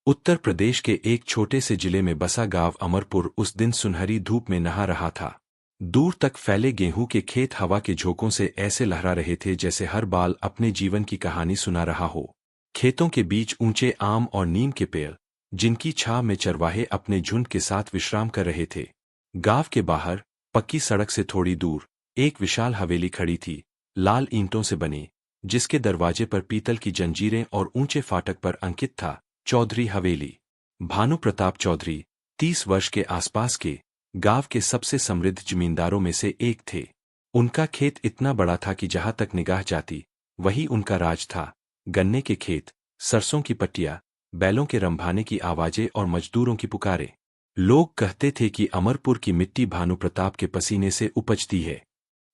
उत्तर प्रदेश के एक छोटे से जिले में बसा गांव अमरपुर उस दिन सुनहरी धूप में नहा रहा था। दूर तक फैले गेहूं के खेत हवा के झोंकों से ऐसे लहरा रहे थे जैसे हर बाल अपने जीवन की कहानी सुना रहा हो। खेतों के बीच ऊंचे आम और नीम के पेड़, जिनकी छांव में चरवाहे अपने झुंड के साथ विश्राम कर रहे थे। गांव के बाहर पक्की सड़क से थोड़ी दूर एक विशाल हवेली खड़ी थी, लाल ईंटों से बनी, जिसके दरवाजे पर पीतल की जंजीरें और ऊंचे फाटक पर अंकित था चौधरी हवेली। भानु प्रताप चौधरी 30 वर्ष के आसपास के गांव के सबसे समृद्ध जमींदारों में से एक थे। उनका खेत इतना बड़ा था कि जहां तक निगाह जाती वही उनका राज था। गन्ने के खेत, सरसों की पट्टियां, बैलों के रंभाने की आवाजें और मजदूरों की पुकारें। लोग कहते थे कि अमरपुर की मिट्टी भानु प्रताप के पसीने से उपजती है।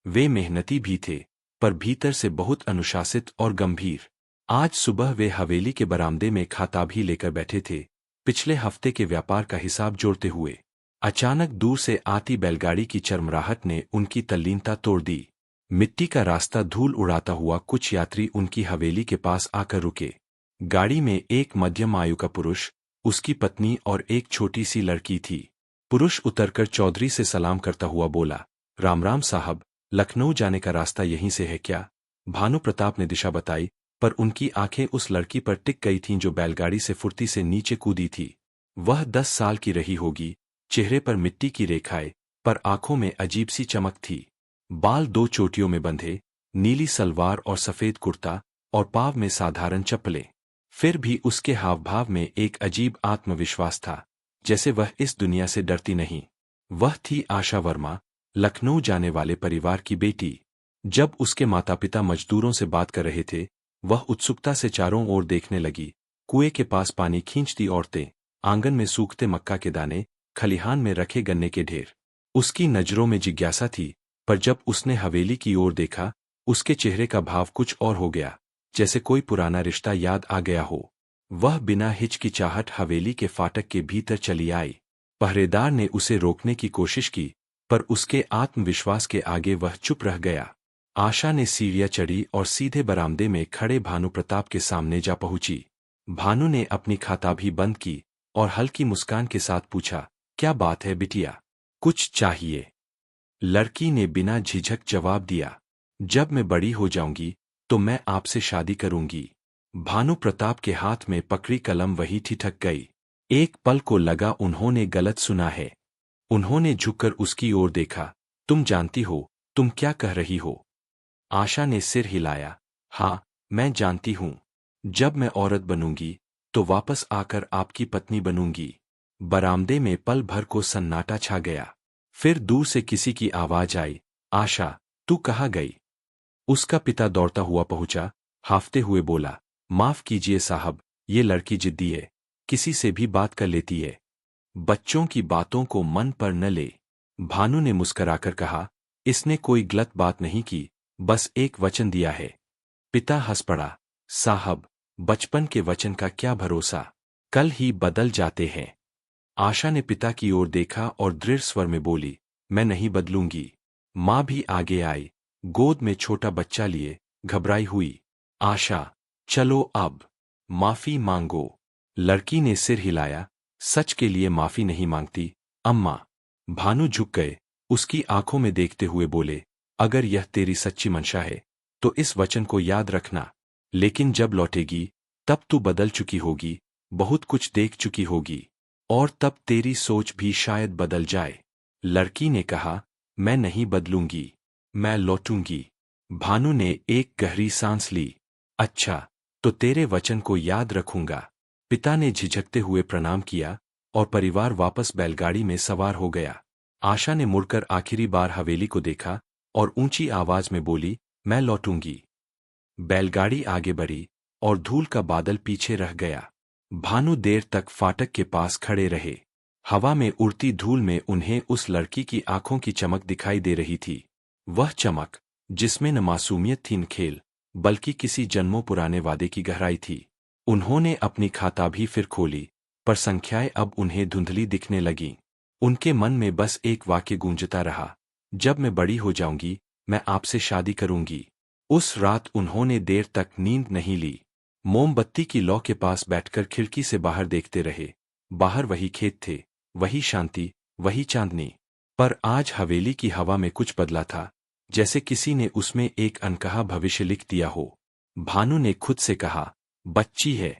वे मेहनती भी थे, पर भीतर से बहुत अनुशासित और गंभीर। आज सुबह वे हवेली के बरामदे में खाता भी लेकर बैठे थे, पिछले हफ्ते के व्यापार का हिसाब जोड़ते हुए। अचानक दूर से आती बैलगाड़ी की चरमराहट ने उनकी तल्लीनता तोड़ दी। मिट्टी का रास्ता धूल उड़ाता हुआ कुछ यात्री उनकी हवेली के पास आकर रुके। गाड़ी में एक मध्यम आयु का पुरुष, उसकी पत्नी और एक छोटी सी लड़की थी। पुरुष उतरकर चौधरी से सलाम करता हुआ बोला, राम राम साहब, लखनऊ जाने का रास्ता यहीं से है क्या? भानु प्रताप ने दिशा बताई, पर उनकी आंखें उस लड़की पर टिक गई थीं जो बैलगाड़ी से फुर्ती से नीचे कूदी थी। वह 10 साल की रही होगी, चेहरे पर मिट्टी की रेखाएं, पर आंखों में अजीब सी चमक थी। बाल 2 चोटियों में बंधे, नीली सलवार और सफेद कुर्ता, और पांव में साधारण चप्पलें। फिर भी उसके हावभाव में एक अजीब आत्मविश्वास था, जैसे वह इस दुनिया से डरती नहीं। वह थी आशा वर्मा, लखनऊ जाने वाले परिवार की बेटी। जब उसके माता पिता मजदूरों से बात कर रहे थे, वह उत्सुकता से चारों ओर देखने लगी। कुएं के पास पानी खींचती औरतें, आंगन में सूखते मक्का के दाने, खलिहान में रखे गन्ने के ढेर। उसकी नजरों में जिज्ञासा थी, पर जब उसने हवेली की ओर देखा, उसके चेहरे का भाव कुछ और हो गया, जैसे कोई पुराना रिश्ता याद आ गया हो। वह बिना हिचकिचाहट हवेली के फाटक के भीतर चली आई। पहरेदार ने उसे रोकने की कोशिश की, पर उसके आत्मविश्वास के आगे वह चुप रह गया। आशा ने सीढ़ियां चढ़ी और सीधे बरामदे में खड़े भानु प्रताप के सामने जा पहुंची। भानु ने अपनी खाता भी बंद की और हल्की मुस्कान के साथ पूछा, क्या बात है बिटिया, कुछ चाहिए? लड़की ने बिना झिझक जवाब दिया, जब मैं बड़ी हो जाऊंगी तो मैं आपसे शादी करूंगी। भानु प्रताप के हाथ में पकड़ी कलम वही ठिठक गई। एक पल को लगा उन्होंने गलत सुना है। उन्होंने झुककर उसकी ओर देखा, तुम जानती हो तुम क्या कह रही हो? आशा ने सिर हिलाया, हाँ, मैं जानती हूँ। जब मैं औरत बनूंगी तो वापस आकर आपकी पत्नी बनूंगी। बरामदे में पल भर को सन्नाटा छा गया। फिर दूर से किसी की आवाज आई, आशा, तू कहाँ गई? उसका पिता दौड़ता हुआ पहुंचा, हाफते हुए बोला, माफ कीजिए साहब, ये लड़की जिद्दी है, किसी से भी बात कर लेती है। बच्चों की बातों को मन पर न ले। भानु ने मुस्कराकर कहा, इसने कोई गलत बात नहीं की, बस एक वचन दिया है। पिता हंस पड़ा, साहब, बचपन के वचन का क्या भरोसा, कल ही बदल जाते हैं। आशा ने पिता की ओर देखा और दृढ़ स्वर में बोली, मैं नहीं बदलूंगी। माँ भी आगे आई, गोद में छोटा बच्चा लिए, घबराई हुई। आशा, चलो अब, माफी मांगो। लड़की ने सिर हिलाया, सच के लिए माफी नहीं मांगती, अम्मा। भानु झुक गए, उसकी आंखों में देखते हुए बोले, अगर यह तेरी सच्ची मंशा है तो इस वचन को याद रखना, लेकिन जब लौटेगी तब तू बदल चुकी होगी, बहुत कुछ देख चुकी होगी, और तब तेरी सोच भी शायद बदल जाए। लड़की ने कहा, मैं नहीं बदलूंगी, मैं लौटूंगी। भानु ने एक गहरी सांस ली, अच्छा, तो तेरे वचन को याद रखूंगा। पिता ने झिझकते हुए प्रणाम किया और परिवार वापस बैलगाड़ी में सवार हो गया। आशा ने मुड़कर आखिरी बार हवेली को देखा और ऊंची आवाज में बोली, मैं लौटूंगी। बैलगाड़ी आगे बढ़ी और धूल का बादल पीछे रह गया। भानु देर तक फाटक के पास खड़े रहे। हवा में उड़ती धूल में उन्हें उस लड़की की आंखों की चमक दिखाई दे रही थी। वह चमक, जिसमें न मासूमियत थी न खेल, बल्कि किसी जन्मों पुराने वादे की गहराई थी। उन्होंने अपनी खाता भी फिर खोली, पर संख्याएं अब उन्हें धुंधली दिखने लगीं। उनके मन में बस एक वाक्य गूंजता रहा, जब मैं बड़ी हो जाऊंगी मैं आपसे शादी करूंगी। उस रात उन्होंने देर तक नींद नहीं ली। मोमबत्ती की लौ के पास बैठकर खिड़की से बाहर देखते रहे। बाहर वही खेत थे, वही शांति, वही चांदनी। पर आज हवेली की हवा में कुछ बदला था, जैसे किसी ने उसमें एक अनकहा भविष्य लिख दिया हो। भानु ने खुद से कहा, बच्ची है,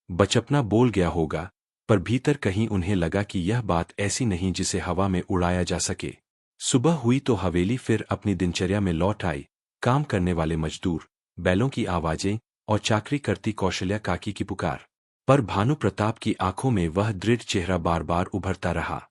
बचपना बोल गया होगा, पर भीतर कहीं उन्हें लगा कि यह बात ऐसी नहीं जिसे हवा में उड़ाया जा सके। सुबह हुई तो हवेली फिर अपनी दिनचर्या में लौट आई। काम करने वाले मजदूर, बैलों की आवाजें और चाकरी करती कौशल्या काकी की पुकार। पर भानु प्रताप की आंखों में वह दृढ़ चेहरा बार बार उभरता रहा।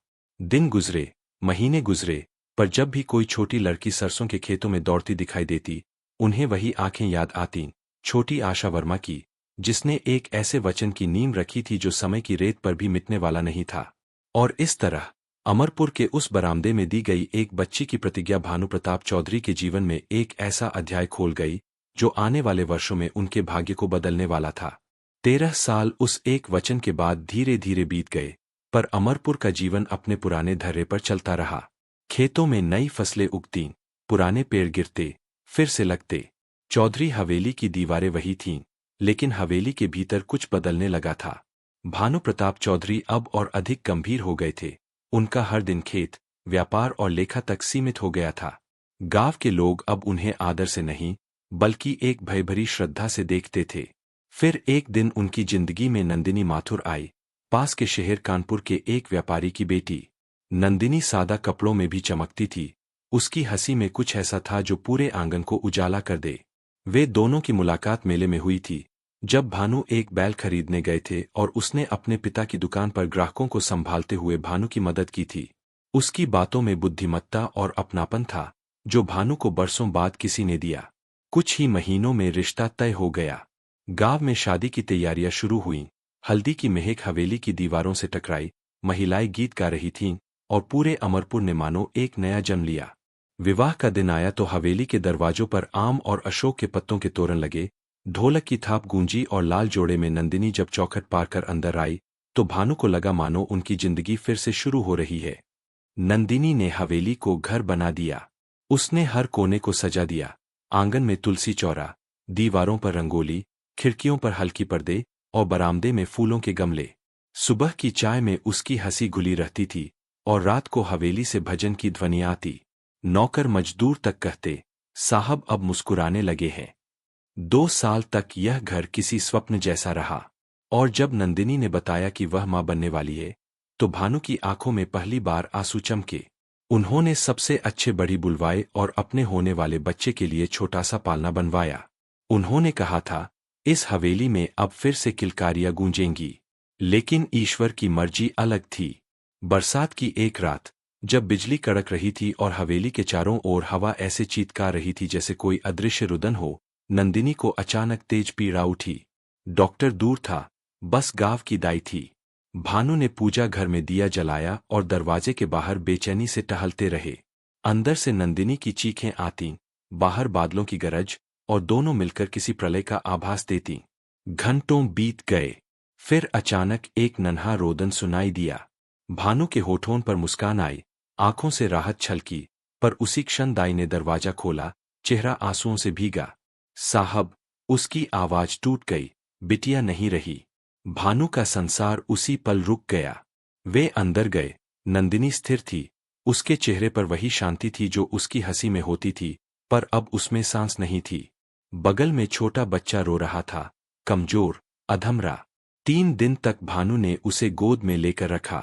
दिन गुजरे, महीने गुजरे, पर जब भी कोई छोटी लड़की सरसों के खेतों में दौड़ती दिखाई देती, उन्हें वही आंखें याद आतीं, छोटी आशा वर्मा की, जिसने एक ऐसे वचन की नींव रखी थी जो समय की रेत पर भी मिटने वाला नहीं था। और इस तरह अमरपुर के उस बरामदे में दी गई एक बच्ची की प्रतिज्ञा भानु प्रताप चौधरी के जीवन में एक ऐसा अध्याय खोल गई जो आने वाले वर्षों में उनके भाग्य को बदलने वाला था। 13 साल उस एक वचन के बाद धीरे धीरे बीत गए, पर अमरपुर का जीवन अपने पुराने धर्रे पर चलता रहा। खेतों में नई फसलें उगतीं, पुराने पेड़ गिरते, फिर से लगते। चौधरी हवेली की दीवारें वही थीं, लेकिन हवेली के भीतर कुछ बदलने लगा था। भानु प्रताप चौधरी अब और अधिक गंभीर हो गए थे। उनका हर दिन खेत, व्यापार और लेखा तक सीमित हो गया था। गांव के लोग अब उन्हें आदर से नहीं, बल्कि एक भयभरी श्रद्धा से देखते थे। फिर एक दिन उनकी जिंदगी में नंदिनी माथुर आई, पास के शहर कानपुर के एक व्यापारी की बेटी। नंदिनी सादा कपड़ों में भी चमकती थी। उसकी हंसी में कुछ ऐसा था जो पूरे आंगन को उजाला कर दे। वे दोनों की मुलाकात मेले में हुई थी, जब भानु एक बैल खरीदने गए थे और उसने अपने पिता की दुकान पर ग्राहकों को संभालते हुए भानु की मदद की थी। उसकी बातों में बुद्धिमत्ता और अपनापन था, जो भानु को बरसों बाद किसी ने दिया। कुछ ही महीनों में रिश्ता तय हो गया। गांव में शादी की तैयारियां शुरू हुईं। हल्दी की महक हवेली की दीवारों से टकराई, महिलाएं गीत गा रही थीं, और पूरे अमरपुर ने मानो एक नया जन्म लिया। विवाह का दिन आया तो हवेली के दरवाजों पर आम और अशोक के पत्तों के तोरण लगे, ढोलक की थाप गूंजी और लाल जोड़े में नंदिनी जब चौखट पार कर अंदर आई, तो भानु को लगा मानो उनकी जिंदगी फिर से शुरू हो रही है। नंदिनी ने हवेली को घर बना दिया। उसने हर कोने को सजा दिया। आंगन में तुलसी चौरा, दीवारों पर रंगोली, खिड़कियों पर हल्की पर्दे और बरामदे में फूलों के गमले। सुबह की चाय में उसकी हंसी घुली रहती थी, और रात को हवेली से भजन की ध्वनियां आती। नौकर मजदूर तक कहते, साहब अब मुस्कुराने लगे हैं। 2 साल तक यह घर किसी स्वप्न जैसा रहा। और जब नंदिनी ने बताया कि वह मां बनने वाली है, तो भानु की आंखों में पहली बार आंसू चमके। उन्होंने सबसे अच्छे बड़ी बुलवाए और अपने होने वाले बच्चे के लिए छोटा सा पालना बनवाया। उन्होंने कहा था, इस हवेली में अब फिर से किलकारियां गूंजेंगी। लेकिन ईश्वर की मर्जी अलग थी। बरसात की एक रात, जब बिजली कड़क रही थी और हवेली के चारों ओर हवा ऐसे चीत्कार रही थी जैसे कोई अदृश्य रुदन हो, नंदिनी को अचानक तेज पीड़ा उठी। डॉक्टर दूर था, बस गांव की दाई थी। भानु ने पूजा घर में दिया जलाया और दरवाजे के बाहर बेचैनी से टहलते रहे। अंदर से नंदिनी की चीखें आतीं, बाहर बादलों की गरज, और दोनों मिलकर किसी प्रलय का आभास देतीं। घंटों बीत गए, फिर अचानक एक नन्हा रोदन सुनाई दिया। भानु के होठों पर मुस्कान आई, आंखों से राहत छलकी, पर उसी क्षण दाई ने दरवाजा खोला, चेहरा आंसुओं से भीगा। साहब, उसकी आवाज टूट गई, बिटिया नहीं रही। भानु का संसार उसी पल रुक गया। वे अंदर गए। नंदिनी स्थिर थी। उसके चेहरे पर वही शांति थी जो उसकी हंसी में होती थी, पर अब उसमें सांस नहीं थी। बगल में छोटा बच्चा रो रहा था, कमजोर, अधमरा। 3 दिन तक भानु ने उसे गोद में लेकर रखा।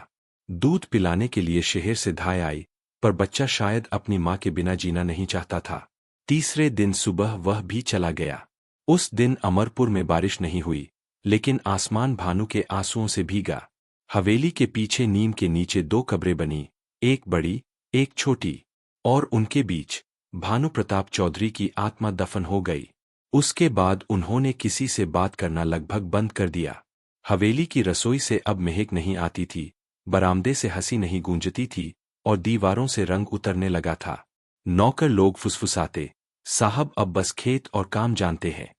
दूध पिलाने के लिए शहर से धाय आई, पर बच्चा शायद अपनी मां के बिना जीना नहीं चाहता था। तीसरे दिन सुबह वह भी चला गया। उस दिन अमरपुर में बारिश नहीं हुई, लेकिन आसमान भानु के आंसुओं से भीगा। हवेली के पीछे नीम के नीचे 2 कब्रें बनी, एक बड़ी, एक छोटी, और उनके बीच भानु प्रताप चौधरी की आत्मा दफन हो गई। उसके बाद उन्होंने किसी से बात करना लगभग बंद कर दिया। हवेली की रसोई से अब महक नहीं आती थी, बरामदे से हंसी नहीं गूंजती थी, और दीवारों से रंग उतरने लगा था। नौकर लोग फुसफुसाते, साहब अब बस खेत और काम जानते हैं।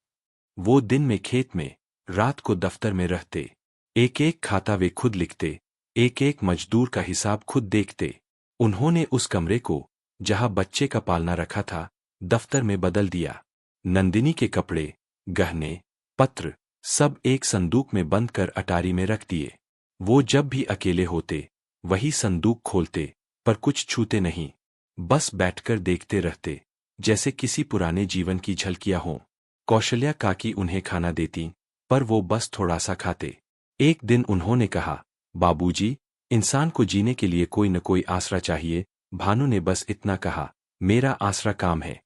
वो दिन में खेत में, रात को दफ्तर में रहते। एक एक खाता वे खुद लिखते, एक एक मजदूर का हिसाब खुद देखते। उन्होंने उस कमरे को, जहां बच्चे का पालना रखा था, दफ्तर में बदल दिया। नंदिनी के कपड़े, गहने, पत्र, सब एक संदूक में बंद कर अटारी में रख दिए। वो जब भी अकेले होते वही संदूक खोलते, पर कुछ छूते नहीं, बस बैठकर देखते रहते, जैसे किसी पुराने जीवन की झलकियां हों। कौशल्या काकी उन्हें खाना देती, पर वो बस थोड़ा सा खाते। एक दिन उन्होंने कहा, बाबूजी, इंसान को जीने के लिए कोई न कोई आसरा चाहिए। भानु ने बस इतना कहा, मेरा आसरा काम है।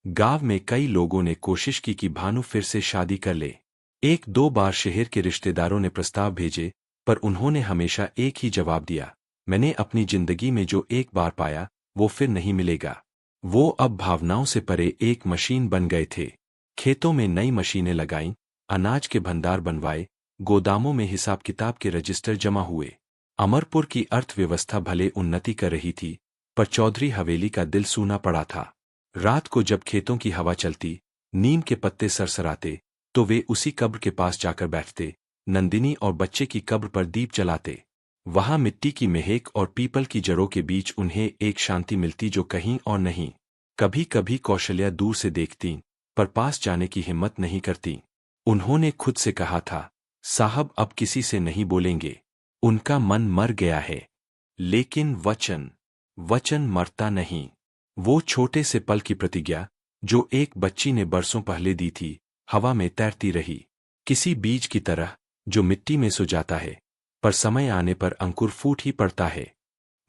गांव में कई लोगों ने कोशिश की कि भानु फिर से शादी कर ले। एक दो बार शहर के रिश्तेदारों ने प्रस्ताव भेजे, पर उन्होंने हमेशा एक ही जवाब दिया, मैंने अपनी जिंदगी में जो एक बार पाया वो फिर नहीं मिलेगा। वो अब भावनाओं से परे एक मशीन बन गए थे। खेतों में नई मशीनें लगाईं, अनाज के भंडार बनवाए, गोदामों में हिसाब किताब के रजिस्टर जमा हुए। अमरपुर की अर्थव्यवस्था भले उन्नति कर रही थी, पर चौधरी हवेली का दिल सूना पड़ा था। रात को जब खेतों की हवा चलती, नीम के पत्ते सरसराते, तो वे उसी कब्र के पास जाकर बैठते, नंदिनी और बच्चे की कब्र पर दीप जलाते। वहां मिट्टी की महक और पीपल की जड़ों के बीच उन्हें एक शांति मिलती जो कहीं और नहीं। कभी कभी कौशल्या दूर से देखती, पर पास जाने की हिम्मत नहीं करती। उन्होंने खुद से कहा था, साहब अब किसी से नहीं बोलेंगे, उनका मन मर गया है। लेकिन वचन वचन मरता नहीं। वो छोटे से पल की प्रतिज्ञा, जो एक बच्ची ने बरसों पहले दी थी, हवा में तैरती रही, किसी बीज की तरह जो मिट्टी में सो जाता है, पर समय आने पर अंकुर फूट ही पड़ता है।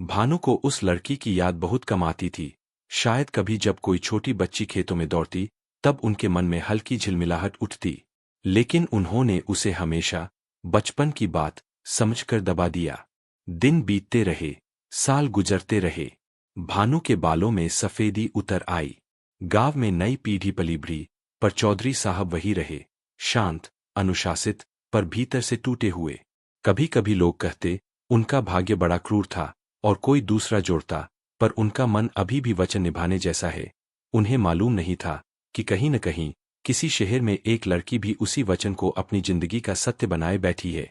भानु को उस लड़की की याद बहुत कम आती थी। शायद कभी जब कोई छोटी बच्ची खेतों में दौड़ती, तब उनके मन में हल्की झिलमिलाहट उठती, लेकिन उन्होंने उसे हमेशा बचपन की बात समझकर दबा दिया। दिन बीतते रहे, साल गुजरते रहे, भानु के बालों में सफेदी उतर आई। गांव में नई पीढ़ी पली बढ़ी, पर चौधरी साहब वही रहे, शांत, अनुशासित, पर भीतर से टूटे हुए। कभी कभी लोग कहते, उनका भाग्य बड़ा क्रूर था और कोई दूसरा जोड़ता, पर उनका मन अभी भी वचन निभाने जैसा है। उन्हें मालूम नहीं था कि कहीं न कहीं किसी शहर में एक लड़की भी उसी वचन को अपनी जिंदगी का सत्य बनाए बैठी है।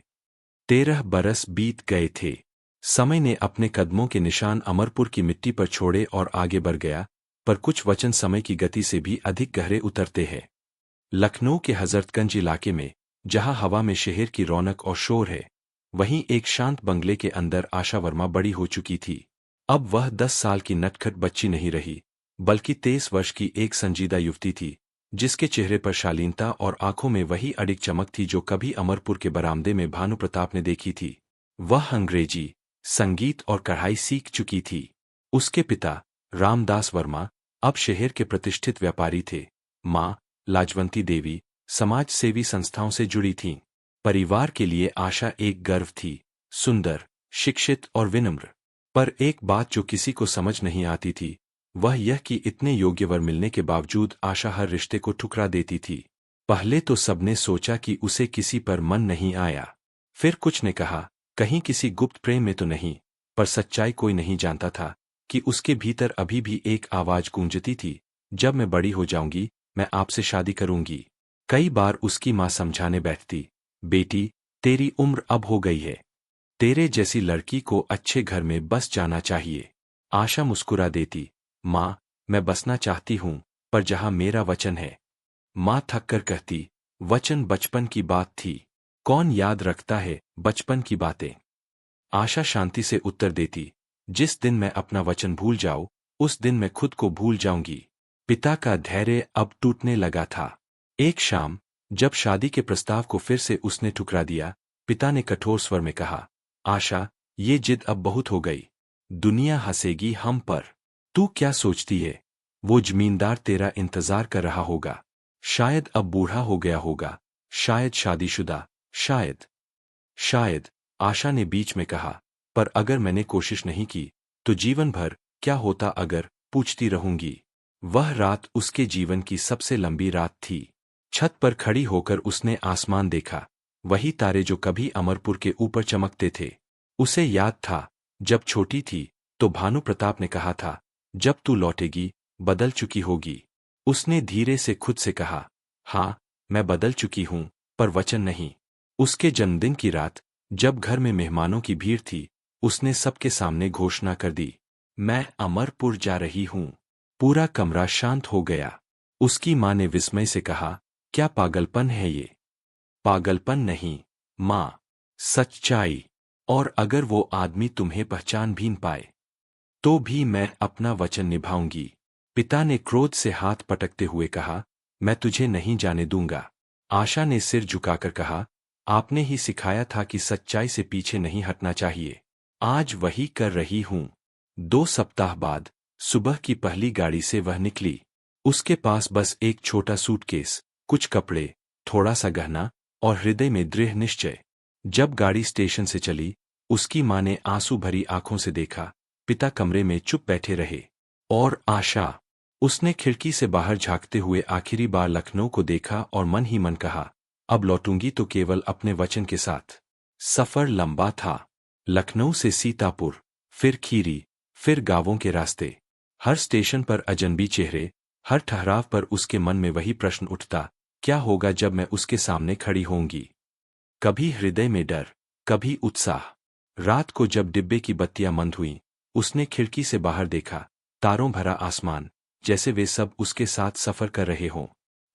13 बरस बीत गए थे। समय ने अपने कदमों के निशान अमरपुर की मिट्टी पर छोड़े और आगे बढ़ गया, पर कुछ वचन समय की गति से भी अधिक गहरे उतरते हैं। लखनऊ के हजरतगंज इलाके में, जहां हवा में शहर की रौनक और शोर है, वहीं एक शांत बंगले के अंदर आशा वर्मा बड़ी हो चुकी थी। अब वह 10 साल की नटखट बच्ची नहीं रही, बल्कि 23 वर्ष की एक संजीदा युवती थी, जिसके चेहरे पर शालीनता और आंखों में वही अडिग चमक थी जो कभी अमरपुर के बरामदे में भानु प्रताप ने देखी थी। वह अंग्रेजी, संगीत और कढ़ाई सीख चुकी थी। उसके पिता रामदास वर्मा अब शहर के प्रतिष्ठित व्यापारी थे। माँ लाजवंती देवी समाज सेवी संस्थाओं से जुड़ी थीं। परिवार के लिए आशा एक गर्व थी, सुंदर, शिक्षित और विनम्र। पर एक बात जो किसी को समझ नहीं आती थी, वह यह कि इतने योग्य वर मिलने के बावजूद आशा हर रिश्ते को ठुकरा देती थी। पहले तो सबने सोचा कि उसे किसी पर मन नहीं आया। फिर कुछ ने कहा, कहीं किसी गुप्त प्रेम में तो नहीं, पर सच्चाई कोई नहीं जानता था कि उसके भीतर अभी भी एक आवाज गूंजती थी, जब मैं बड़ी हो जाऊंगी, मैं आपसे शादी करूंगी। कई बार उसकी माँ समझाने बैठती, बेटी, तेरी उम्र अब हो गई है, तेरे जैसी लड़की को अच्छे घर में बस जाना चाहिए। आशा मुस्कुरा देती, माँ, मैं बसना चाहती हूँ, पर जहाँ मेरा वचन है। माँ थककर कहती, वचन बचपन की बात थी, कौन याद रखता है बचपन की बातें। आशा शांति से उत्तर देती, जिस दिन मैं अपना वचन भूल जाऊं, उस दिन मैं खुद को भूल जाऊंगी। पिता का धैर्य अब टूटने लगा था। एक शाम, जब शादी के प्रस्ताव को फिर से उसने ठुकरा दिया, पिता ने कठोर स्वर में कहा, आशा, ये जिद अब बहुत हो गई। दुनिया हंसेगी हम पर। तू क्या सोचती है? वो जमींदार तेरा इंतजार कर रहा होगा। शायद अब बूढ़ा हो गया होगा, शायद शादीशुदा, शायद। आशा ने बीच में कहा, पर अगर मैंने कोशिश नहीं की, तो जीवन भर क्या होता अगर पूछती रहूंगी। वह रात उसके जीवन की सबसे लंबी रात थी। छत पर खड़ी होकर उसने आसमान देखा, वही तारे जो कभी अमरपुर के ऊपर चमकते थे। उसे याद था, जब छोटी थी तो भानु प्रताप ने कहा था, जब तू लौटेगी बदल चुकी होगी। उसने धीरे से खुद से कहा, हाँ, मैं बदल चुकी हूं, पर वचन नहीं। उसके जन्मदिन की रात, जब घर में मेहमानों की भीड़ थी, उसने सबके सामने घोषणा कर दी, मैं अमरपुर जा रही हूं। पूरा कमरा शांत हो गया। उसकी माँ ने विस्मय से कहा, क्या पागलपन है ये? पागलपन नहीं, माँ, सच्चाई। और अगर वो आदमी तुम्हें पहचान भी न पाए तो भी मैं अपना वचन निभाऊंगी। पिता ने क्रोध से हाथ पटकते हुए कहा, मैं तुझे नहीं जाने दूंगा। आशा ने सिर झुकाकर कहा, आपने ही सिखाया था कि सच्चाई से पीछे नहीं हटना चाहिए। आज वही कर रही हूं। 2 सप्ताह बाद सुबह की पहली गाड़ी से वह निकली। उसके पास बस एक छोटा सूटकेस, कुछ कपड़े, थोड़ा सा गहना और हृदय में दृढ़ निश्चय। जब गाड़ी स्टेशन से चली, उसकी माँ ने आंसू भरी आंखों से देखा। पिता कमरे में चुप बैठे रहे। और आशा, उसने खिड़की से बाहर झांकते हुए आखिरी बार लखनऊ को देखा और मन ही मन कहा, अब लौटूंगी तो केवल अपने वचन के साथ। सफर लंबा था। लखनऊ से सीतापुर, फिर खीरी, फिर गांवों के रास्ते। हर स्टेशन पर अजनबी चेहरे, हर ठहराव पर उसके मन में वही प्रश्न उठता, क्या होगा जब मैं उसके सामने खड़ी होंगी। कभी हृदय में डर, कभी उत्साह। रात को जब डिब्बे की बत्तियां मंद हुईं, उसने खिड़की से बाहर देखा, तारों भरा आसमान, जैसे वे सब उसके साथ सफर कर रहे हों।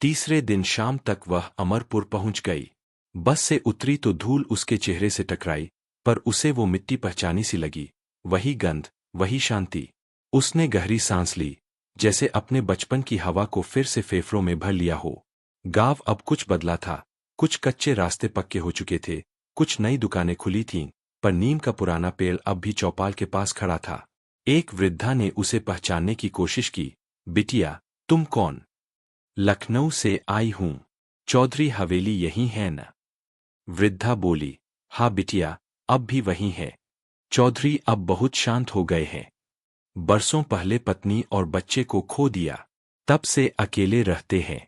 तीसरे दिन शाम तक वह अमरपुर पहुंच गई। बस से उतरी तो धूल उसके चेहरे से टकराई, पर उसे वो मिट्टी पहचानी सी लगी। वही गंध, वही शांति। उसने गहरी सांस ली, जैसे अपने बचपन की हवा को फिर से फेफड़ों में भर लिया हो। गांव अब कुछ बदला था। कुछ कच्चे रास्ते पक्के हो चुके थे, कुछ नई दुकानें खुली थीं, पर नीम का पुराना पेड़ अब भी चौपाल के पास खड़ा था। एक वृद्धा ने उसे पहचानने की कोशिश की। बिटिया, तुम कौन? लखनऊ से आई हूं। चौधरी हवेली यही है न? वृद्धा बोली। हाँ बिटिया, अब भी वही है। चौधरी अब बहुत शांत हो गए हैं। बरसों पहले पत्नी और बच्चे को खो दिया, तब से अकेले रहते हैं।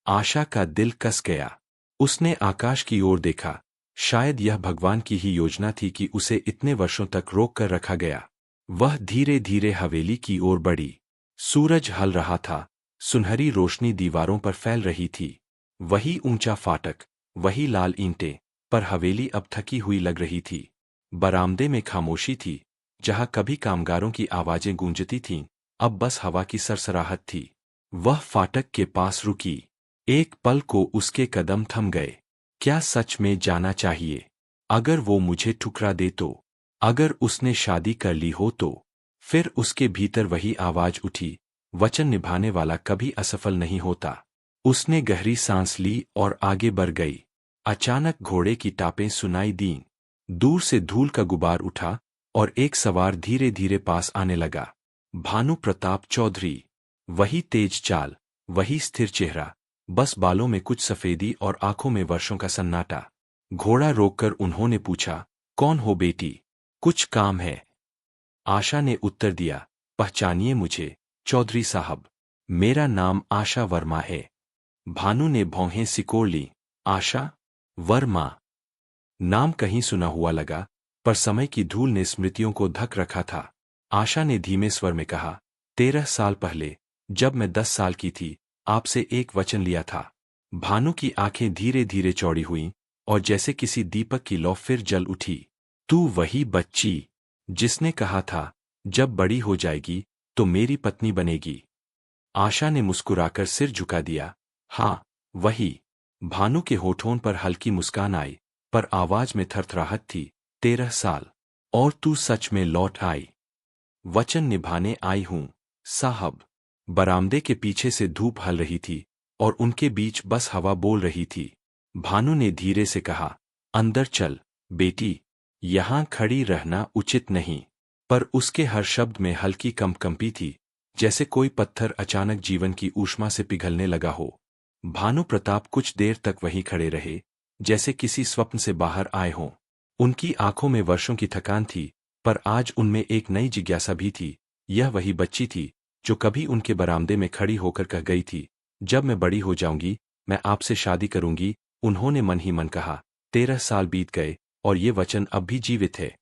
आशा का दिल कस गया। उसने आकाश की ओर देखा। शायद यह भगवान की ही योजना थी कि उसे इतने वर्षों तक रोक कर रखा गया। वह धीरे धीरे हवेली की ओर बढ़ी। सूरज हल रहा था, सुनहरी रोशनी दीवारों पर फैल रही थी। वही ऊंचा फाटक, वही लाल ईंटें, पर हवेली अब थकी हुई लग रही थी। बरामदे में खामोशी थी। जहां कभी कामगारों की आवाजें गूंजती थीं, अब बस हवा की सरसराहट थी। वह फाटक के पास रुकी। एक पल को उसके कदम थम गए। क्या सच में जाना चाहिए? अगर वो मुझे ठुकरा दे तो? अगर उसने शादी कर ली हो तो? फिर उसके भीतर वही आवाज उठी, वचन निभाने वाला कभी असफल नहीं होता। उसने गहरी सांस ली और आगे बढ़ गई। अचानक घोड़े की टापें सुनाई दीं। दूर से धूल का गुबार उठा और एक सवार धीरे धीरे पास आने लगा। भानु प्रताप चौधरी। वही तेज चाल, वही स्थिर चेहरा, बस बालों में कुछ सफेदी और आंखों में वर्षों का सन्नाटा। घोड़ा रोककर उन्होंने पूछा, कौन हो बेटी? कुछ काम है? आशा ने उत्तर दिया, पहचानिए मुझे, चौधरी साहब। मेरा नाम आशा वर्मा है। भानु ने भौहें सिकोड़ ली। आशा वर्मा? नाम कहीं सुना हुआ लगा, पर समय की धूल ने स्मृतियों को ढक रखा था। आशा ने धीमे स्वर में कहा, 13 साल पहले, जब मैं 10 साल की थी, आपसे एक वचन लिया था। भानु की आंखें धीरे धीरे चौड़ी हुईं और जैसे किसी दीपक की लौ फिर जल उठी। तू वही बच्ची जिसने कहा था, जब बड़ी हो जाएगी तो मेरी पत्नी बनेगी। आशा ने मुस्कुराकर सिर झुका दिया। हाँ, वही। भानु के होठों पर हल्की मुस्कान आई, पर आवाज में थरथराहट थी। 13 साल, और तू सच में लौट आई? वचन निभाने आई हूं, साहब। बरामदे के पीछे से धूप हल रही थी और उनके बीच बस हवा बोल रही थी। भानु ने धीरे से कहा, अंदर चल, बेटी। यहां खड़ी रहना उचित नहीं। पर उसके हर शब्द में हल्की कंपकंपी थी, जैसे कोई पत्थर अचानक जीवन की ऊष्मा से पिघलने लगा हो। भानु प्रताप कुछ देर तक वहीं खड़े रहे, जैसे किसी स्वप्न से बाहर आए हों। उनकी आंखों में वर्षों की थकान थी, पर आज उनमें एक नई जिज्ञासा भी थी। यह वही बच्ची थी जो कभी उनके बरामदे में खड़ी होकर कह गई थी, जब मैं बड़ी हो जाऊंगी, मैं आपसे शादी करूंगी। उन्होंने मन ही मन कहा। 13 साल बीत गए और ये वचन अब भी जीवित है।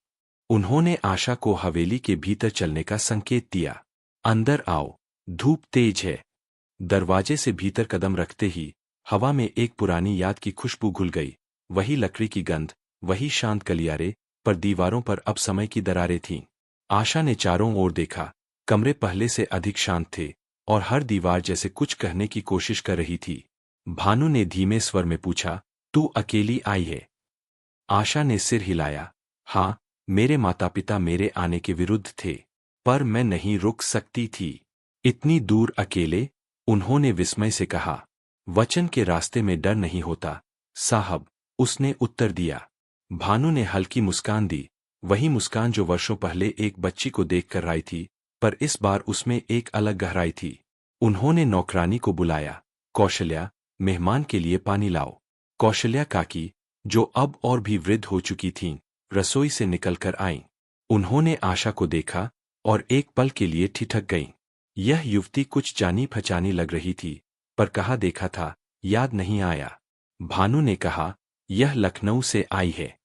उन्होंने आशा को हवेली के भीतर चलने का संकेत दिया। अंदर आओ, धूप तेज है। दरवाजे से भीतर कदम रखते ही हवा में एक पुरानी याद की खुशबू घुल गई। वही लकड़ी की गंध, वही शांत गलियारे, पर दीवारों पर अब समय की दरारें थीं। आशा ने चारों ओर देखा। कमरे पहले से अधिक शांत थे और हर दीवार जैसे कुछ कहने की कोशिश कर रही थी। भानु ने धीमे स्वर में पूछा, तू अकेली आई है? आशा ने सिर हिलाया। हाँ, मेरे माता पिता मेरे आने के विरुद्ध थे, पर मैं नहीं रुक सकती थी। इतनी दूर अकेले? उन्होंने विस्मय से कहा। वचन के रास्ते में डर नहीं होता साहब, उसने उत्तर दिया। भानु ने हल्की मुस्कान दी, वही मुस्कान जो वर्षों पहले एक बच्ची को देखकर आई थी, पर इस बार उसमें एक अलग गहराई थी। उन्होंने नौकरानी को बुलाया। कौशल्या, मेहमान के लिए पानी लाओ। कौशल्या काकी, जो अब और भी वृद्ध हो चुकी थीं, रसोई से निकलकर आईं। उन्होंने आशा को देखा और एक पल के लिए ठिठक गईं। यह युवती कुछ जानी पहचानी लग रही थी, पर कहाँ देखा था, याद नहीं आया। भानु ने कहा, यह लखनऊ से आई है,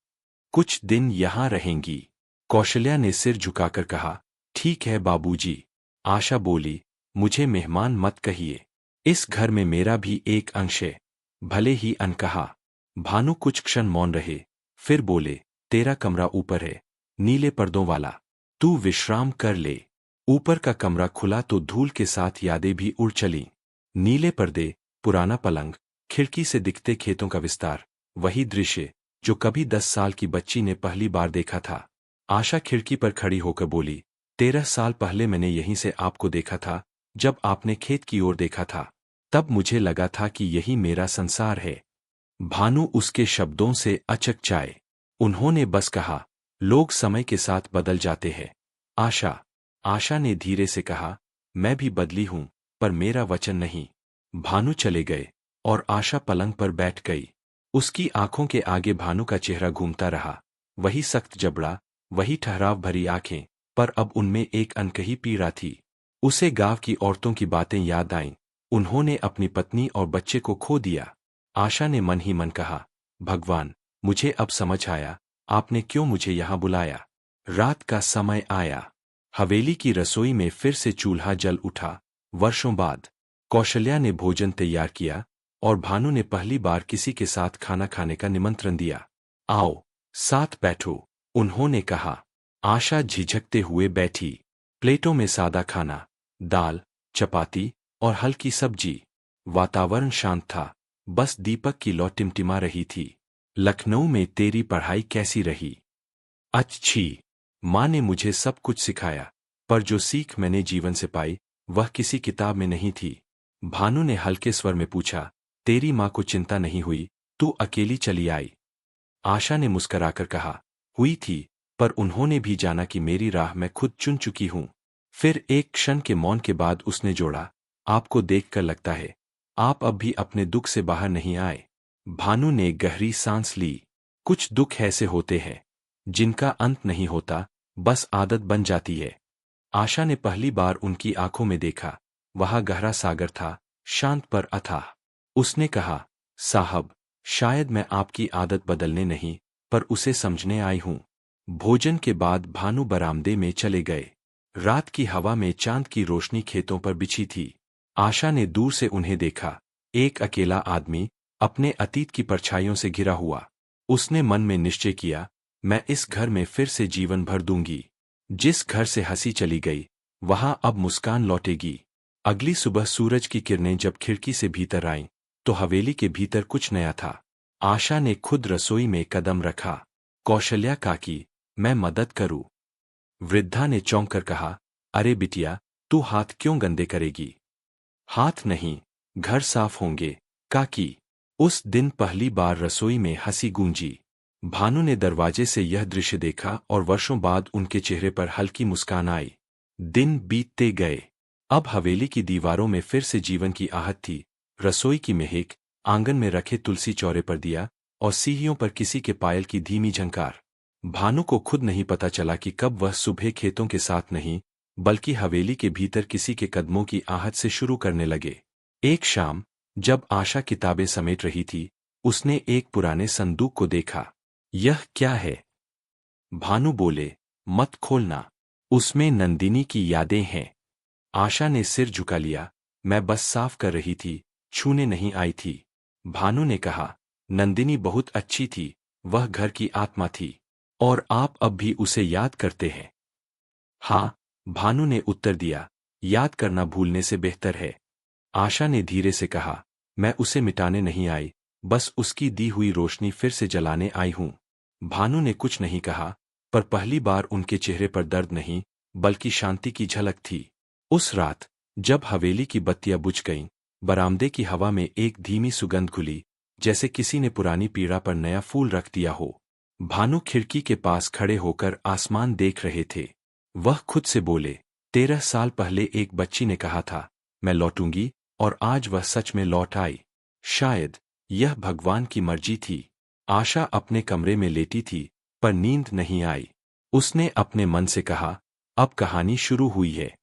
कुछ दिन यहाँ रहेंगी। कौशल्या ने सिर झुकाकर कहा, ठीक है बाबूजी। आशा बोली, मुझे मेहमान मत कहिए, इस घर में मेरा भी एक अंश है, भले ही अनकहा। भानु कुछ क्षण मौन रहे, फिर बोले, तेरा कमरा ऊपर है, नीले पर्दों वाला, तू विश्राम कर ले। ऊपर का कमरा खुला तो धूल के साथ यादें भी उड़ चलीं। नीले पर्दे, पुराना पलंग, खिड़की से दिखते खेतों का विस्तार, वही दृश्य जो कभी 10 साल की बच्ची ने पहली बार देखा था। आशा खिड़की पर खड़ी होकर बोली, 13 साल पहले मैंने यहीं से आपको देखा था, जब आपने खेत की ओर देखा था, तब मुझे लगा था कि यही मेरा संसार है। भानु उसके शब्दों से अचकचाए। उन्होंने बस कहा, लोग समय के साथ बदल जाते हैं। आशा ने धीरे से कहा, मैं भी बदली हूं, पर मेरा वचन नहीं। भानु चले गए और आशा पलंग पर बैठ गई। उसकी आंखों के आगे भानु का चेहरा घूमता रहा, वही सख्त जबड़ा, वही ठहराव भरी आंखें, पर अब उनमें एक अनकही पीड़ा थी। उसे गांव की औरतों की बातें याद आईं, उन्होंने अपनी पत्नी और बच्चे को खो दिया। आशा ने मन ही मन कहा, भगवान, मुझे अब समझ आया, आपने क्यों मुझे यहाँ बुलाया। रात का समय आया। हवेली की रसोई में फिर से चूल्हा जल उठा। वर्षों बाद कौशल्या ने भोजन तैयार किया और भानु ने पहली बार किसी के साथ खाना खाने का निमंत्रण दिया। आओ, साथ बैठो, उन्होंने कहा। आशा झिझकते हुए बैठी। प्लेटों में सादा खाना, दाल, चपाती और हल्की सब्जी। वातावरण शांत था, बस दीपक की लौ टिमटिमा रही थी। लखनऊ में तेरी पढ़ाई कैसी रही? अच्छी। माँ ने मुझे सब कुछ सिखाया, पर जो सीख मैंने जीवन से पाई, वह किसी किताब में नहीं थी। भानु ने हल्के स्वर में पूछा, तेरी माँ को चिंता नहीं हुई, तू अकेली चली आई? आशा ने मुस्कराकर कहा, हुई थी, पर उन्होंने भी जाना कि मेरी राह मैं खुद चुन चुकी हूँ। फिर एक क्षण के मौन के बाद उसने जोड़ा, आपको देखकर लगता है, आप अब भी अपने दुख से बाहर नहीं आए। भानु ने गहरी सांस ली। कुछ दुख ऐसे होते हैं जिनका अंत नहीं होता, बस आदत बन जाती है। आशा ने पहली बार उनकी आंखों में देखा, वहां गहरा सागर था, शांत पर अथाह। उसने कहा, साहब, शायद मैं आपकी आदत बदलने नहीं, पर उसे समझने आई हूं। भोजन के बाद भानु बरामदे में चले गए। रात की हवा में चांद की रोशनी खेतों पर बिछी थी। आशा ने दूर से उन्हें देखा, एक अकेला आदमी, अपने अतीत की परछाइयों से घिरा हुआ। उसने मन में निश्चय किया, मैं इस घर में फिर से जीवन भर दूंगी। जिस घर से हंसी चली गई, वहां अब मुस्कान लौटेगी। अगली सुबह सूरज की किरणें जब खिड़की से भीतर आईं, तो हवेली के भीतर कुछ नया था। आशा ने खुद रसोई में कदम रखा। कौशल्या काकी, मैं मदद करूं? वृद्धा ने चौंक कर कहा, अरे बिटिया, तू हाथ क्यों गंदे करेगी? हाथ नहीं, घर साफ होंगे, काकी। उस दिन पहली बार रसोई में हंसी गूंजी। भानु ने दरवाजे से यह दृश्य देखा और वर्षों बाद उनके चेहरे पर हल्की मुस्कान आई। दिन बीतते गए। अब हवेली की दीवारों में फिर से जीवन की आहट थी। रसोई की महक, आंगन में रखे तुलसी चौरे पर दिया और सीढ़ियों पर किसी के पायल की धीमी झंकार। भानु को खुद नहीं पता चला कि कब वह सुबह खेतों के साथ नहीं, बल्कि हवेली के भीतर किसी के कदमों की आहट से शुरू करने लगे। एक शाम, जब आशा किताबें समेट रही थी, उसने एक पुराने संदूक को देखा। यह क्या है? भानु बोले, मत खोलना, उसमें नंदिनी की यादें हैं। आशा ने सिर झुका लिया, मैं बस साफ कर रही थी, छूने नहीं आई थी। भानु ने कहा, नंदिनी बहुत अच्छी थी, वह घर की आत्मा थी, और आप अब भी उसे याद करते हैं? हाँ, भानु ने उत्तर दिया, याद करना भूलने से बेहतर है। आशा ने धीरे से कहा, मैं उसे मिटाने नहीं आई, बस उसकी दी हुई रोशनी फिर से जलाने आई हूं। भानु ने कुछ नहीं कहा, पर पहली बार उनके चेहरे पर दर्द नहीं, बल्कि शांति की झलक थी। उस रात, जब हवेली की बत्तियां बुझ गईं, बरामदे की हवा में एक धीमी सुगंध घुली, जैसे किसी ने पुरानी पीड़ा पर नया फूल रख दिया हो। भानु खिड़की के पास खड़े होकर आसमान देख रहे थे। वह खुद से बोले, 13 साल पहले एक बच्ची ने कहा था, मैं लौटूंगी, और आज वह सच में लौट आई। शायद यह भगवान की मर्जी थी। आशा अपने कमरे में लेटी थी, पर नींद नहीं आई। उसने अपने मन से कहा, अब कहानी शुरू हुई है।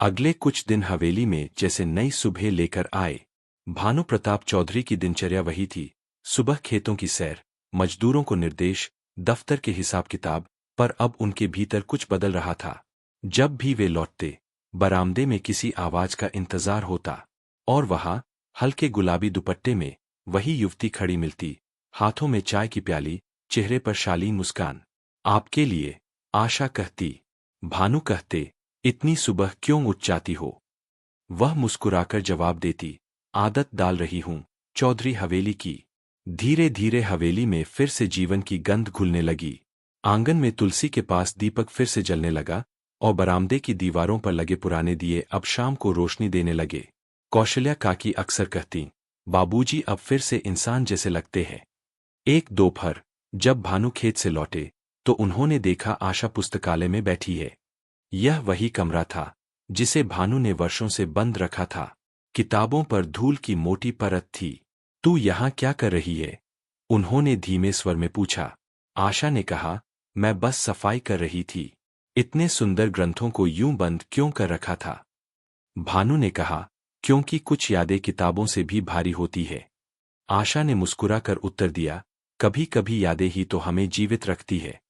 अगले कुछ दिन हवेली में जैसे नई सुबह लेकर आए। भानु प्रताप चौधरी की दिनचर्या वही थी। सुबह खेतों की सैर, मजदूरों को निर्देश, दफ्तर के हिसाब किताब, पर अब उनके भीतर कुछ बदल रहा था। जब भी वे लौटते, बरामदे में किसी आवाज का इंतजार होता, और वहां, हल्के गुलाबी दुपट्टे में, वही युवती खड़ी मिलती, हाथों में चाय की प्याली, चेहरे पर शालीन मुस्कान। आपके लिए, आशा कहती। भानु कहते, इतनी सुबह क्यों उठ जाती हो? वह मुस्कुराकर जवाब देती, आदत डाल रही हूं, चौधरी हवेली की। धीरे धीरे हवेली में फिर से जीवन की गंध घुलने लगी। आंगन में तुलसी के पास दीपक फिर से जलने लगा, और बरामदे की दीवारों पर लगे पुराने दिए अब शाम को रोशनी देने लगे। कौशल्या काकी अक्सर कहती, बाबूजी अब फिर से इंसान जैसे लगते हैं। एक दोपहर, जब भानु खेत से लौटे, तो उन्होंने देखा आशा पुस्तकालय में बैठी है। यह वही कमरा था, जिसे भानु ने वर्षों से बंद रखा था। किताबों पर धूल की मोटी परत थी। तू यहाँ क्या कर रही है? उन्होंने धीमे स्वर में पूछा। आशा ने कहा, मैं बस सफाई कर रही थी। इतने सुंदर ग्रंथों को यूं बंद क्यों कर रखा था? भानु ने कहा, क्योंकि कुछ यादें किताबों से भी भारी होती है। आशा ने मुस्कुराकर उत्तर दिया, कभी कभी यादें ही तो हमें जीवित रखती है।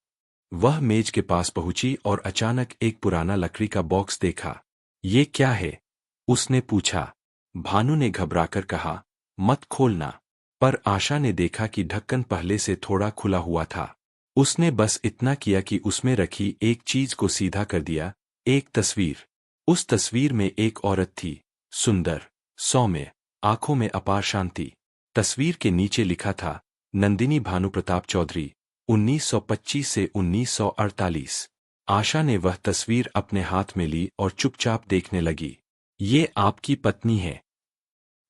वह मेज के पास पहुंची और अचानक एक पुराना लकड़ी का बॉक्स देखा। ये क्या है? उसने पूछा। भानु ने घबराकर कहा, मत खोलना। पर आशा ने देखा कि ढक्कन पहले से थोड़ा खुला हुआ था। उसने बस इतना किया कि उसमें रखी एक चीज को सीधा कर दिया, एक तस्वीर। उस तस्वीर में एक औरत थी, सुंदर, सौम्य, आंखों में अपार शांति। तस्वीर के नीचे लिखा था, नंदिनी भानु प्रताप चौधरी, 1925 से 1948। आशा ने वह तस्वीर अपने हाथ में ली और चुपचाप देखने लगी। ये आपकी पत्नी है?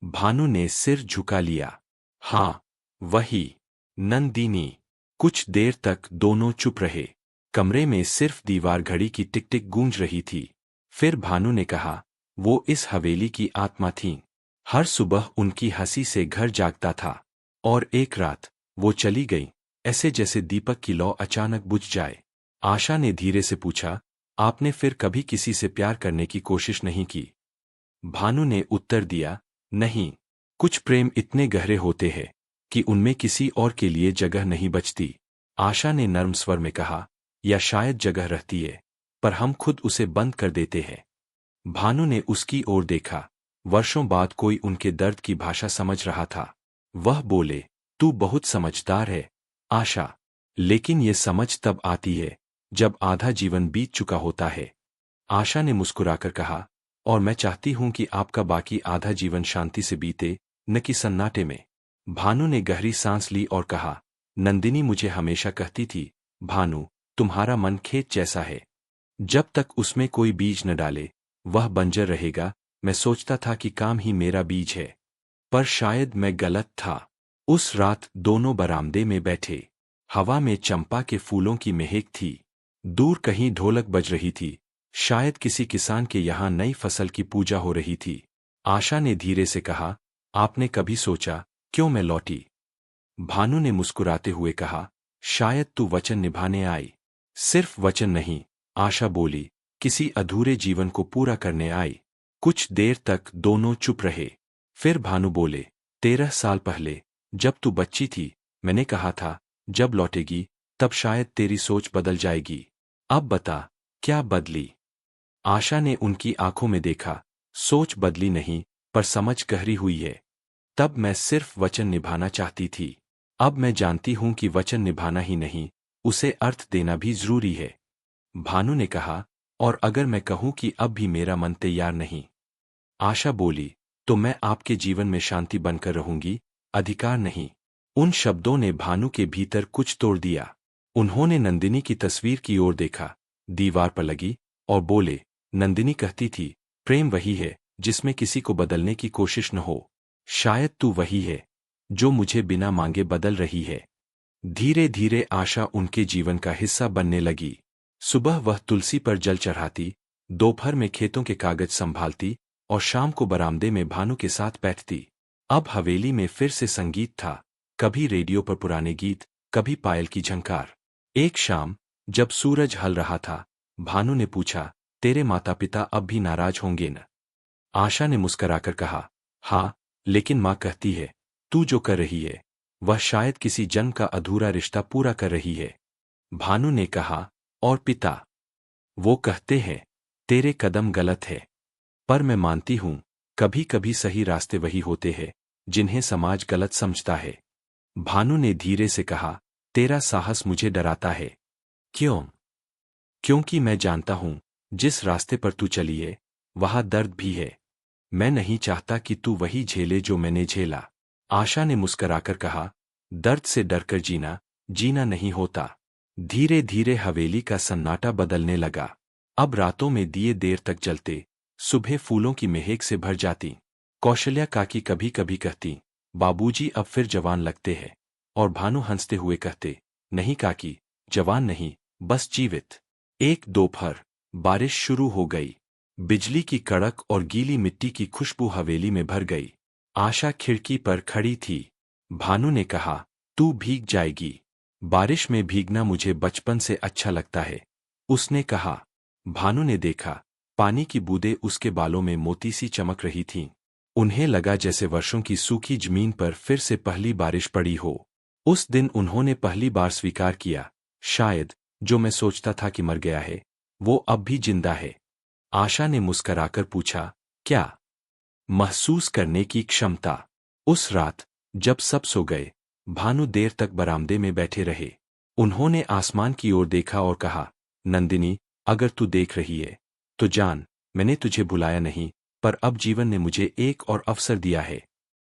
भानु ने सिर झुका लिया। हाँ, वही, नंदिनी। कुछ देर तक दोनों चुप रहे। कमरे में सिर्फ दीवार घड़ी की टिक टिक गूंज रही थी। फिर भानु ने कहा, वो इस हवेली की आत्मा थीं। हर सुबह उनकी हंसी से घर जागता था। और एक रात, वो चली गई, ऐसे जैसे दीपक की लौ अचानक बुझ जाए। आशा ने धीरे से पूछा, आपने फिर कभी किसी से प्यार करने की कोशिश नहीं की? भानु ने उत्तर दिया, नहीं। कुछ प्रेम इतने गहरे होते हैं कि उनमें किसी और के लिए जगह नहीं बचती। आशा ने नर्म स्वर में कहा, या शायद जगह रहती है, पर हम खुद उसे बंद कर देते हैं। भानु ने उसकी ओर देखा। वर्षों बाद कोई उनके दर्द की भाषा समझ रहा था। वह बोले, तू बहुत समझदार है, आशा। लेकिन ये समझ तब आती है, जब आधा जीवन बीत चुका होता है। आशा ने मुस्कुराकर कहा, और मैं चाहती हूं कि आपका बाकी आधा जीवन शांति से बीते, न कि सन्नाटे में। भानु ने गहरी सांस ली और कहा, नंदिनी मुझे हमेशा कहती थी, भानु, तुम्हारा मन खेत जैसा है। जब तक उसमें कोई बीज न डाले, वह बंजर रहेगा। मैं सोचता था कि काम ही मेरा बीज है, पर शायद मैं गलत था। उस रात दोनों बरामदे में बैठे। हवा में चंपा के फूलों की महक थी। दूर कहीं ढोलक बज रही थी। शायद किसी किसान के यहाँ नई फसल की पूजा हो रही थी। आशा ने धीरे से कहा, आपने कभी सोचा, क्यों मैं लौटी? भानु ने मुस्कुराते हुए कहा, शायद तू वचन निभाने आई। सिर्फ वचन नहीं, आशा बोली, किसी अधूरे जीवन को पूरा करने आई। कुछ देर तक दोनों चुप रहे। फिर भानु बोले, 13 साल पहले, जब तू बच्ची थी, मैंने कहा था, जब लौटेगी, तब शायद तेरी सोच बदल जाएगी। अब बता, क्या बदली? आशा ने उनकी आंखों में देखा। सोच बदली नहीं, पर समझ गहरी हुई है। तब मैं सिर्फ वचन निभाना चाहती थी। अब मैं जानती हूं कि वचन निभाना ही नहीं, उसे अर्थ देना भी जरूरी है। भानु ने कहा, और अगर मैं कहूं कि अब भी मेरा मन तैयार नहीं? आशा बोली, तो मैं आपके जीवन में शांति बनकर रहूंगी, अधिकार नहीं। उन शब्दों ने भानु के भीतर कुछ तोड़ दिया। उन्होंने नंदिनी की तस्वीर की ओर देखा, दीवार पर लगी, और बोले, नंदिनी कहती थी, प्रेम वही है जिसमें किसी को बदलने की कोशिश न हो। शायद तू वही है जो मुझे बिना मांगे बदल रही है। धीरे धीरे आशा उनके जीवन का हिस्सा बनने लगी। सुबह वह तुलसी पर जल चढ़ाती, दोपहर में खेतों के कागज संभालती और शाम को बरामदे में भानु के साथ बैठती। अब हवेली में फिर से संगीत था, कभी रेडियो पर पुराने गीत, कभी पायल की झंकार। एक शाम जब सूरज हल रहा था, भानु ने पूछा, तेरे माता पिता अब भी नाराज होंगे न? आशा ने मुस्कराकर कहा, हाँ, लेकिन माँ कहती है तू जो कर रही है वह शायद किसी जन्म का अधूरा रिश्ता पूरा कर रही है। भानु ने कहा, और पिता? वो कहते हैं तेरे कदम गलत है, पर मैं मानती हूं कभी कभी सही रास्ते वही होते हैं जिन्हें समाज गलत समझता है। भानु ने धीरे से कहा, तेरा साहस मुझे डराता है। क्यों? क्योंकि मैं जानता हूं जिस रास्ते पर तू चली है वहां दर्द भी है। मैं नहीं चाहता कि तू वही झेले जो मैंने झेला। आशा ने मुस्कराकर कहा, दर्द से डरकर जीना, जीना नहीं होता। धीरे धीरे हवेली का सन्नाटा बदलने लगा। अब रातों में दिए देर तक जलते, सुबह फूलों की महक से भर जाती। कौशल्या काकी कभी कभी कहती, बाबूजी अब फिर जवान लगते हैं, और भानु हंसते हुए कहते, नहीं काकी, जवान नहीं, बस जीवित। एक दोपहर बारिश शुरू हो गई। बिजली की कड़क और गीली मिट्टी की खुशबू हवेली में भर गई। आशा खिड़की पर खड़ी थी। भानु ने कहा, तू भीग जाएगी। बारिश में भीगना मुझे बचपन से अच्छा लगता है, उसने कहा। भानु ने देखा, पानी की बूंदें उसके बालों में मोती सी चमक रही थीं। उन्हें लगा जैसे वर्षों की सूखी जमीन पर फिर से पहली बारिश पड़ी हो। उस दिन उन्होंने पहली बार स्वीकार किया, शायद जो मैं सोचता था कि मर गया है वो अब भी जिंदा है। आशा ने मुस्कराकर पूछा, क्या? महसूस करने की क्षमता। उस रात जब सब सो गए, भानु देर तक बरामदे में बैठे रहे। उन्होंने आसमान की ओर देखा और कहा, नंदिनी, अगर तू देख रही है तो जान, मैंने तुझे भुलाया नहीं, पर अब जीवन ने मुझे एक और अवसर दिया है।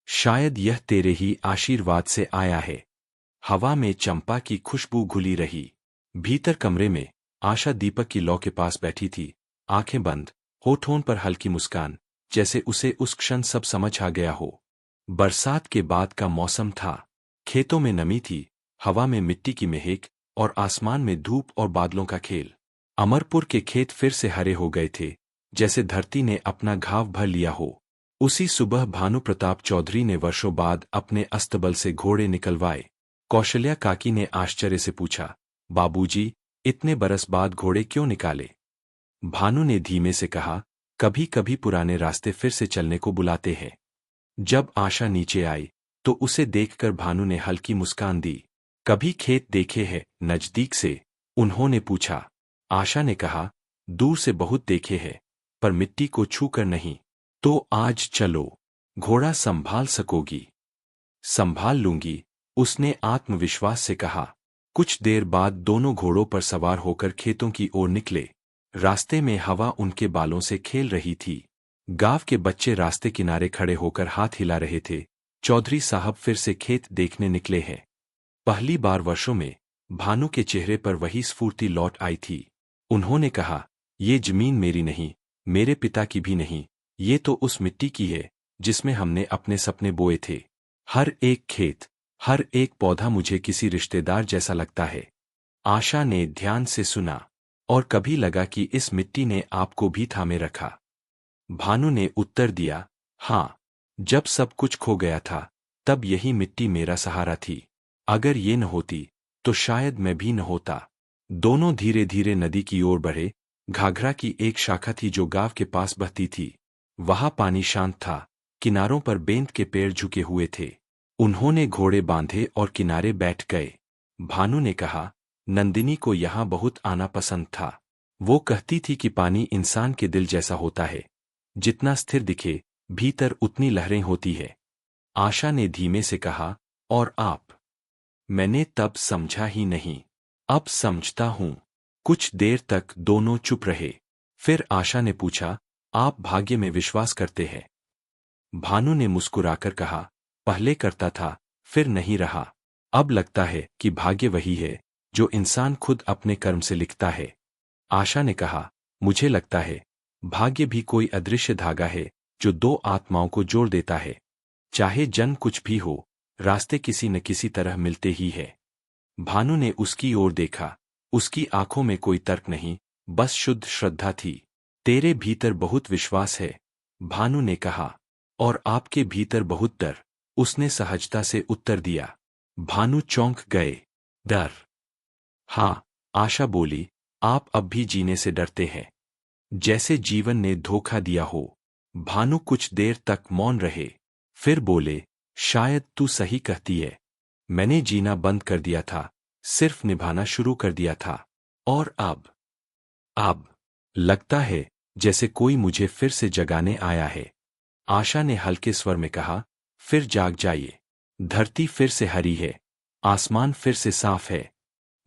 शायद यह तेरे ही आशीर्वाद से आया है। हवा में चंपा की खुशबू घुली रही। भीतर कमरे में आशा दीपक की लौ के पास बैठी थी, आंखें बंद, होठों पर हल्की मुस्कान, जैसे उसे उस क्षण सब समझ आ गया हो। बरसात के बाद का मौसम था। खेतों में नमी थी, हवा में मिट्टी की महक और आसमान में धूप और बादलों का खेल। अमरपुर के खेत फिर से हरे हो गए थे, जैसे धरती ने अपना घाव भर लिया हो। उसी सुबह भानु प्रताप चौधरी ने वर्षों बाद अपने अस्तबल से घोड़े निकलवाए। कौशल्या काकी ने आश्चर्य से पूछा, बाबूजी, इतने बरस बाद घोड़े क्यों निकाले? भानु ने धीमे से कहा, कभी कभी पुराने रास्ते फिर से चलने को बुलाते हैं। जब आशा नीचे आई तो उसे देखकर भानु ने हल्की मुस्कान दी। कभी खेत देखे हैं नजदीक से? उन्होंने पूछा। आशा ने कहा, दूर से बहुत देखे हैं, पर मिट्टी को छूकर नहीं। तो आज चलो, घोड़ा संभाल सकोगी? संभाल लूंगी, उसने आत्मविश्वास से कहा। कुछ देर बाद दोनों घोड़ों पर सवार होकर खेतों की ओर निकले। रास्ते में हवा उनके बालों से खेल रही थी। गांव के बच्चे रास्ते किनारे खड़े होकर हाथ हिला रहे थे। चौधरी साहब फिर से खेत देखने निकले हैं। पहली बार वर्षों में भानु के चेहरे पर वही स्फूर्ति लौट आई थी। उन्होंने कहा, ये जमीन मेरी नहीं, मेरे पिता की भी नहीं, ये तो उस मिट्टी की है जिसमें हमने अपने सपने बोए थे। हर एक खेत, हर एक पौधा मुझे किसी रिश्तेदार जैसा लगता है। आशा ने ध्यान से सुना, और कभी लगा कि इस मिट्टी ने आपको भी थामे रखा। भानु ने उत्तर दिया, हाँ, जब सब कुछ खो गया था तब यही मिट्टी मेरा सहारा थी। अगर ये न होती तो शायद मैं भी न होता। दोनों धीरे धीरे नदी की ओर बढ़े। घाघरा की एक शाखा थी जो गांव के पास बहती थी। वहां पानी शांत था, किनारों पर बेंत के पेड़ झुके हुए थे। उन्होंने घोड़े बांधे और किनारे बैठ गए। भानु ने कहा, नंदिनी को यहाँ बहुत आना पसंद था। वो कहती थी कि पानी इंसान के दिल जैसा होता है, जितना स्थिर दिखे भीतर उतनी लहरें होती है। आशा ने धीमे से कहा, और आप? मैंने तब समझा ही नहीं, अब समझता हूं। कुछ देर तक दोनों चुप रहे। फिर आशा ने पूछा, आप भाग्य में विश्वास करते हैं? भानु ने मुस्कुराकर कहा, पहले करता था, फिर नहीं रहा। अब लगता है कि भाग्य वही है जो इंसान खुद अपने कर्म से लिखता है। आशा ने कहा, मुझे लगता है भाग्य भी कोई अदृश्य धागा है जो दो आत्माओं को जोड़ देता है। चाहे जन्म कुछ भी हो, रास्ते किसी न किसी तरह मिलते ही है। भानु ने उसकी ओर देखा। उसकी आंखों में कोई तर्क नहीं, बस शुद्ध श्रद्धा थी। तेरे भीतर बहुत विश्वास है, भानु ने कहा। और आपके भीतर बहुत डर, उसने सहजता से उत्तर दिया। भानु चौंक गए। डर? हाँ, आशा बोली, आप अब भी जीने से डरते हैं, जैसे जीवन ने धोखा दिया हो। भानु कुछ देर तक मौन रहे, फिर बोले, शायद तू सही कहती है। मैंने जीना बंद कर दिया था, सिर्फ निभाना शुरू कर दिया था। और अब लगता है जैसे कोई मुझे फिर से जगाने आया है। आशा ने हल्के स्वर में कहा, फिर जाग जाइए। धरती फिर से हरी है, आसमान फिर से साफ है।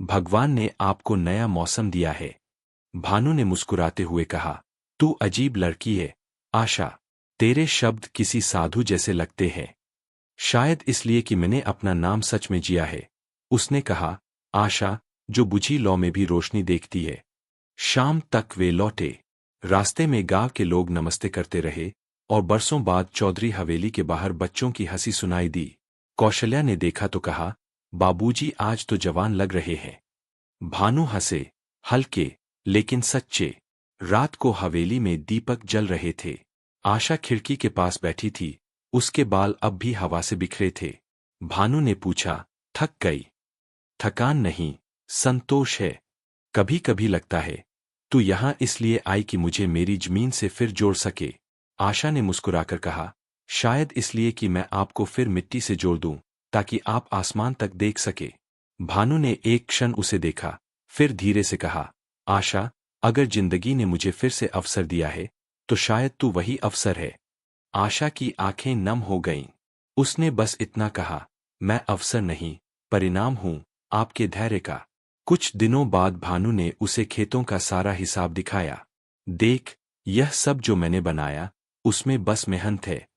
भगवान ने आपको नया मौसम दिया है। भानु ने मुस्कुराते हुए कहा, तू अजीब लड़की है, आशा। तेरे शब्द किसी साधु जैसे लगते हैं। शायद इसलिए कि मैंने अपना नाम सच में जिया है। उसने कहा, आशा जो बुझी लौ में भी रोशनी देखती है। शाम तक वे लौटे। रास्ते में गांव के लोग नमस्ते करते रहे और बरसों बाद चौधरी हवेली के बाहर बच्चों की हंसी सुनाई दी। कौशल्या ने देखा तो कहा, बाबूजी आज तो जवान लग रहे हैं। भानु हंसे, हल्के लेकिन सच्चे। रात को हवेली में दीपक जल रहे थे। आशा खिड़की के पास बैठी थी, उसके बाल अब भी हवा से बिखरे थे। भानु ने पूछा, थक गई? थकान नहीं, संतोष है। कभी कभी लगता है तू यहां इसलिए आई कि मुझे मेरी जमीन से फिर जोड़ सके। आशा ने मुस्कुराकर कहा, शायद इसलिए कि मैं आपको फिर मिट्टी से जोड़ दूं, ताकि आप आसमान तक देख सके। भानु ने एक क्षण उसे देखा, फिर धीरे से कहा, आशा, अगर जिंदगी ने मुझे फिर से अवसर दिया है, तो शायद तू वही अवसर है। आशा की आंखें नम हो गईं। उसने बस इतना कहा, मैं अवसर नहीं, परिणाम हूं आपके धैर्य का। कुछ दिनों बाद भानु ने उसे खेतों का सारा हिसाब दिखाया। देख, यह सब जो मैंने बनाया, उसमें बस मेहनत है,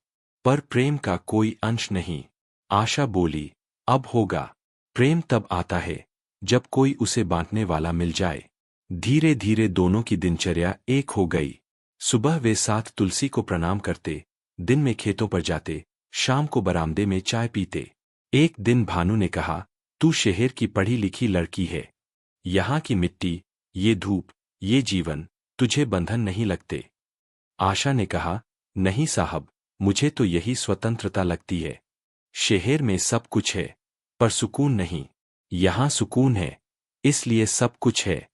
पर प्रेम का कोई अंश नहीं। आशा बोली, अब होगा। प्रेम तब आता है जब कोई उसे बांटने वाला मिल जाए। धीरे धीरे दोनों की दिनचर्या एक हो गई। सुबह वे साथ तुलसी को प्रणाम करते, दिन में खेतों पर जाते, शाम को बरामदे में चाय पीते। एक दिन भानु ने कहा, तू शहर की पढ़ी लिखी लड़की है। यहाँ की मिट्टी, ये धूप, ये जीवन तुझे बंधन नहीं लगते। आशा ने कहा, नहीं साहब, मुझे तो यही स्वतंत्रता लगती है। शहर में सब कुछ है, पर सुकून नहीं। यहाँ सुकून है, इसलिए सब कुछ है।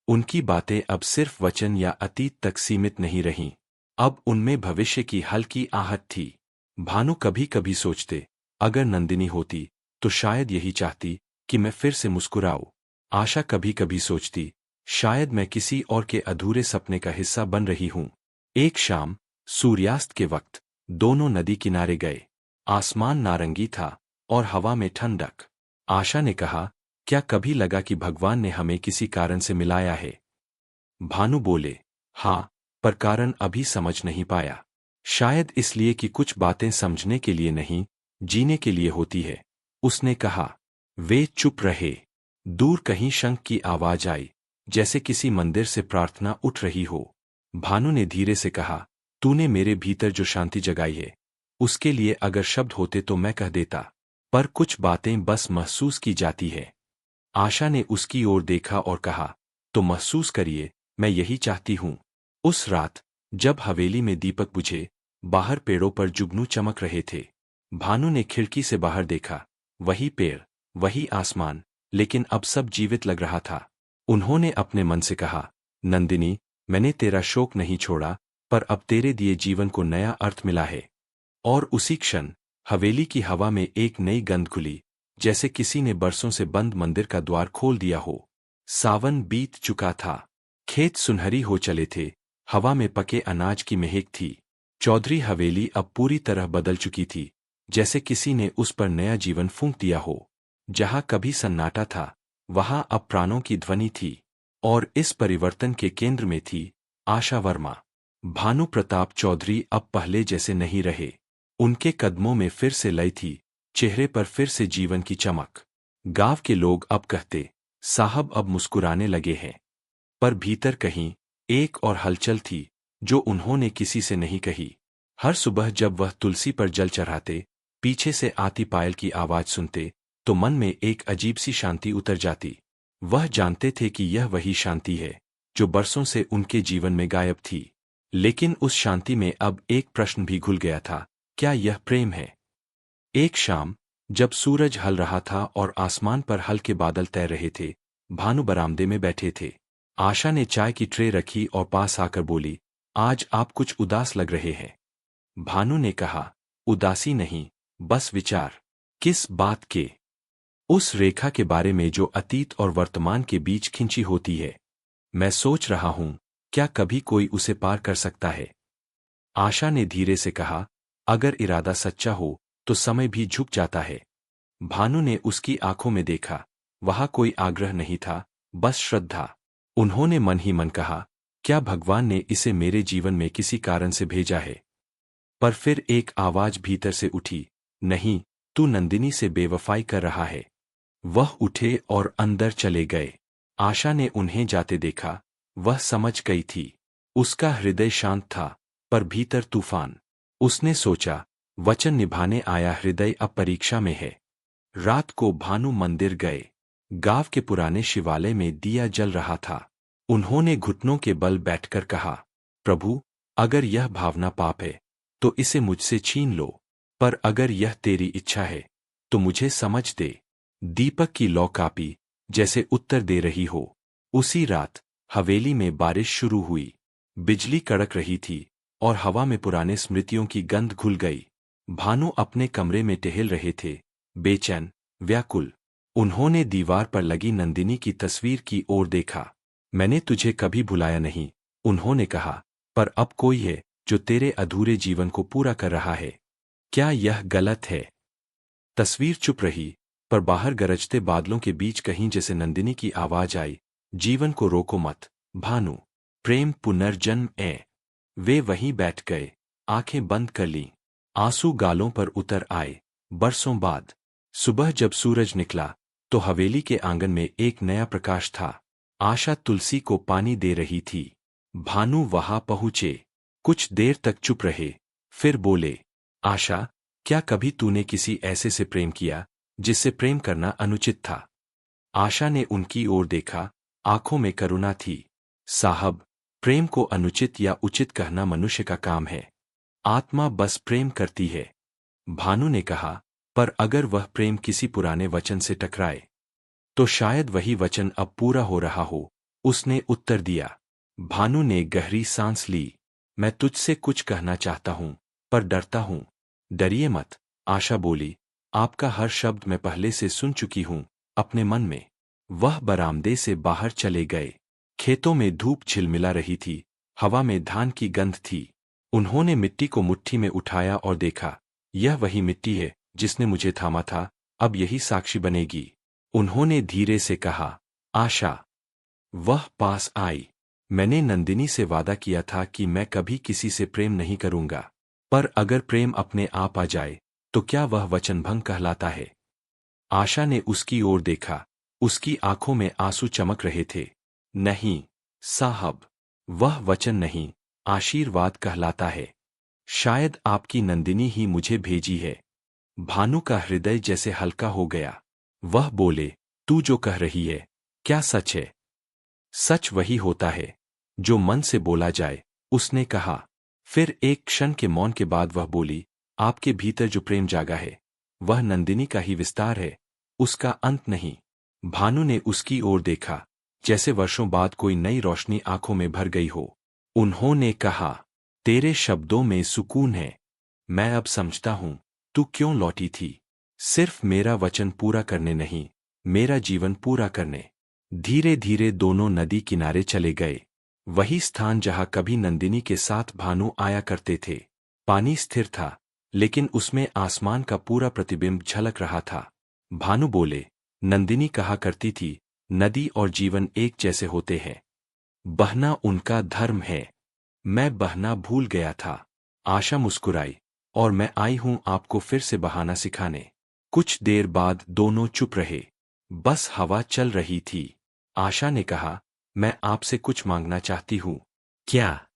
उनकी बातें अब सिर्फ वचन या अतीत तक सीमित नहीं रहीं, अब उनमें भविष्य की हल्की आहट थी। भानु कभी कभी सोचते, अगर नंदिनी होती तो शायद यही चाहती कि मैं फिर से मुस्कुराऊं। आशा कभी कभी सोचती, शायद मैं किसी और के अधूरे सपने का हिस्सा बन रही हूं। एक शाम, सूर्यास्त के वक्त, दोनों नदी किनारे गए। आसमान नारंगी था और हवा में ठंडक। आशा ने कहा, क्या कभी लगा कि भगवान ने हमें किसी कारण से मिलाया है? भानु बोले, हाँ, पर कारण अभी समझ नहीं पाया। शायद इसलिए कि कुछ बातें समझने के लिए नहीं, जीने के लिए होती है। उसने कहा। वे चुप रहे। दूर कहीं शंख की आवाज आई, जैसे किसी मंदिर से प्रार्थना उठ रही हो। भानु ने धीरे से कहा, तूने मेरे भीतर जो शांति जगाई है, उसके लिए अगर शब्द होते तो मैं कह देता, पर कुछ बातें बस महसूस की जाती है। आशा ने उसकी ओर देखा और कहा, तो महसूस करिए, मैं यही चाहती हूं। उस रात, जब हवेली में दीपक बुझे, बाहर पेड़ों पर जुगनू चमक रहे थे। भानु ने खिड़की से बाहर देखा, वही पेड़, वही आसमान, लेकिन अब सब जीवित लग रहा था। उन्होंने अपने मन से कहा, नंदिनी, मैंने तेरा शोक नहीं छोड़ा, पर अब तेरे दिए जीवन को नया अर्थ मिला है। और उसी क्षण, हवेली की हवा में एक नई गंध खुली, जैसे किसी ने बरसों से बंद मंदिर का द्वार खोल दिया हो। सावन बीत चुका था। खेत सुनहरी हो चले थे, हवा में पके अनाज की महक थी। चौधरी हवेली अब पूरी तरह बदल चुकी थी, जैसे किसी ने उस पर नया जीवन फूंक दिया हो। जहां कभी सन्नाटा था, वहां अब प्राणों की ध्वनि थी। और इस परिवर्तन के केंद्र में थी आशा वर्मा। भानु प्रताप चौधरी अब पहले जैसे नहीं रहे। उनके कदमों में फिर से लय थी, चेहरे पर फिर से जीवन की चमक। गांव के लोग अब कहते, साहब अब मुस्कुराने लगे हैं। पर भीतर कहीं एक और हलचल थी, जो उन्होंने किसी से नहीं कही। हर सुबह जब वह तुलसी पर जल चढ़ाते, पीछे से आती पायल की आवाज सुनते, तो मन में एक अजीब सी शांति उतर जाती। वह जानते थे कि यह वही शांति है, जो बरसों से उनके जीवन में गायब थी। लेकिन उस शांति में अब एक प्रश्न भी घुल गया था, क्या यह प्रेम है? एक शाम, जब सूरज हल रहा था और आसमान पर हल्के बादल तैर रहे थे, भानु बरामदे में बैठे थे। आशा ने चाय की ट्रे रखी और पास आकर बोली, आज आप कुछ उदास लग रहे हैं। भानु ने कहा, उदासी नहीं, बस विचार। किस बात के? उस रेखा के बारे में जो अतीत और वर्तमान के बीच खिंची होती है। मैं सोच रहा हूं, क्या कभी कोई उसे पार कर सकता है? आशा ने धीरे से कहा, अगर इरादा सच्चा हो तो समय भी झुक जाता है। भानु ने उसकी आंखों में देखा, वहां कोई आग्रह नहीं था, बस श्रद्धा। उन्होंने मन ही मन कहा, क्या भगवान ने इसे मेरे जीवन में किसी कारण से भेजा है? पर फिर एक आवाज भीतर से उठी, नहीं, तू नंदिनी से बेवफाई कर रहा है। वह उठे और अंदर चले गए। आशा ने उन्हें जाते देखा। वह समझ गई थी। उसका हृदय शांत था, पर भीतर तूफान। उसने सोचा, वचन निभाने आया हृदय अब परीक्षा में है। रात को भानु मंदिर गए। गांव के पुराने शिवालय में दिया जल रहा था। उन्होंने घुटनों के बल बैठकर कहा, प्रभु, अगर यह भावना पाप है तो इसे मुझसे छीन लो, पर अगर यह तेरी इच्छा है तो मुझे समझ दे। दीपक की लौ कापी, जैसे उत्तर दे रही हो। उसी रात हवेली में बारिश शुरू हुई। बिजली कड़क रही थी और हवा में पुराने स्मृतियों की गंध घुल गई। भानु अपने कमरे में टहल रहे थे, बेचैन, व्याकुल। उन्होंने दीवार पर लगी नंदिनी की तस्वीर की ओर देखा। मैंने तुझे कभी भुलाया नहीं, उन्होंने कहा, पर अब कोई है जो तेरे अधूरे जीवन को पूरा कर रहा है। क्या यह गलत है? तस्वीर चुप रही, पर बाहर गरजते बादलों के बीच कहीं जैसे नंदिनी की आवाज आई, जीवन को रोको मत, भानु। प्रेम पुनर्जन्म है। वे वहीं बैठ गए, आंखें बंद कर लीं। आंसू गालों पर उतर आए। बरसों बाद सुबह जब सूरज निकला, तो हवेली के आंगन में एक नया प्रकाश था। आशा तुलसी को पानी दे रही थी। भानु वहां पहुंचे। कुछ देर तक चुप रहे, फिर बोले, आशा, क्या कभी तूने किसी ऐसे से प्रेम किया जिससे प्रेम करना अनुचित था? आशा ने उनकी ओर देखा, आंखों में करुणा थी। साहब, प्रेम को अनुचित या उचित कहना मनुष्य का काम है। आत्मा बस प्रेम करती है। भानु ने कहा, पर अगर वह प्रेम किसी पुराने वचन से टकराए, तो शायद वही वचन अब पूरा हो रहा हो, उसने उत्तर दिया। भानु ने गहरी सांस ली। मैं तुझसे कुछ कहना चाहता हूं, पर डरता हूं। डरिए मत, आशा बोली, आपका हर शब्द मैं पहले से सुन चुकी हूं, अपने मन में। वह बरामदे से बाहर चले गए। खेतों में धूप झिलमिला रही थी, हवा में धान की गंध थी। उन्होंने मिट्टी को मुट्ठी में उठाया और देखा, यह वही मिट्टी है जिसने मुझे थामा था, अब यही साक्षी बनेगी। उन्होंने धीरे से कहा, आशा। वह पास आई। मैंने नंदिनी से वादा किया था कि मैं कभी किसी से प्रेम नहीं करूंगा, पर अगर प्रेम अपने आप आ जाए तो क्या वह वचनभंग कहलाता है? आशा ने उसकी ओर देखा। उसकी आंखों में आंसू चमक रहे थे। नहीं साहब, वह वचन नहीं, आशीर्वाद कहलाता है। शायद आपकी नंदिनी ही मुझे भेजी है। भानु का हृदय जैसे हल्का हो गया। वह बोले, तू जो कह रही है, क्या सच है? सच वही होता है जो मन से बोला जाए, उसने कहा। फिर एक क्षण के मौन के बाद वह बोली, आपके भीतर जो प्रेम जागा है, वह नंदिनी का ही विस्तार है, उसका अंत नहीं। भानु ने उसकी ओर देखा, जैसे वर्षों बाद कोई नई रोशनी आंखों में भर गई हो। उन्होंने कहा, तेरे शब्दों में सुकून है। मैं अब समझता हूं तू क्यों लौटी थी। सिर्फ मेरा वचन पूरा करने नहीं, मेरा जीवन पूरा करने। धीरे धीरे दोनों नदी किनारे चले गए। वही स्थान जहां कभी नंदिनी के साथ भानु आया करते थे। पानी स्थिर था, लेकिन उसमें आसमान का पूरा प्रतिबिंब झलक रहा था। भानु बोले, नंदिनी कहा करती थी, नदी और जीवन एक जैसे होते हैं। बहना उनका धर्म है। मैं बहना भूल गया था। आशा मुस्कुराई, और मैं आई हूं आपको फिर से बहाना सिखाने। कुछ देर बाद दोनों चुप रहे। बस हवा चल रही थी। आशा ने कहा, मैं आपसे कुछ मांगना चाहती हूँ। क्या?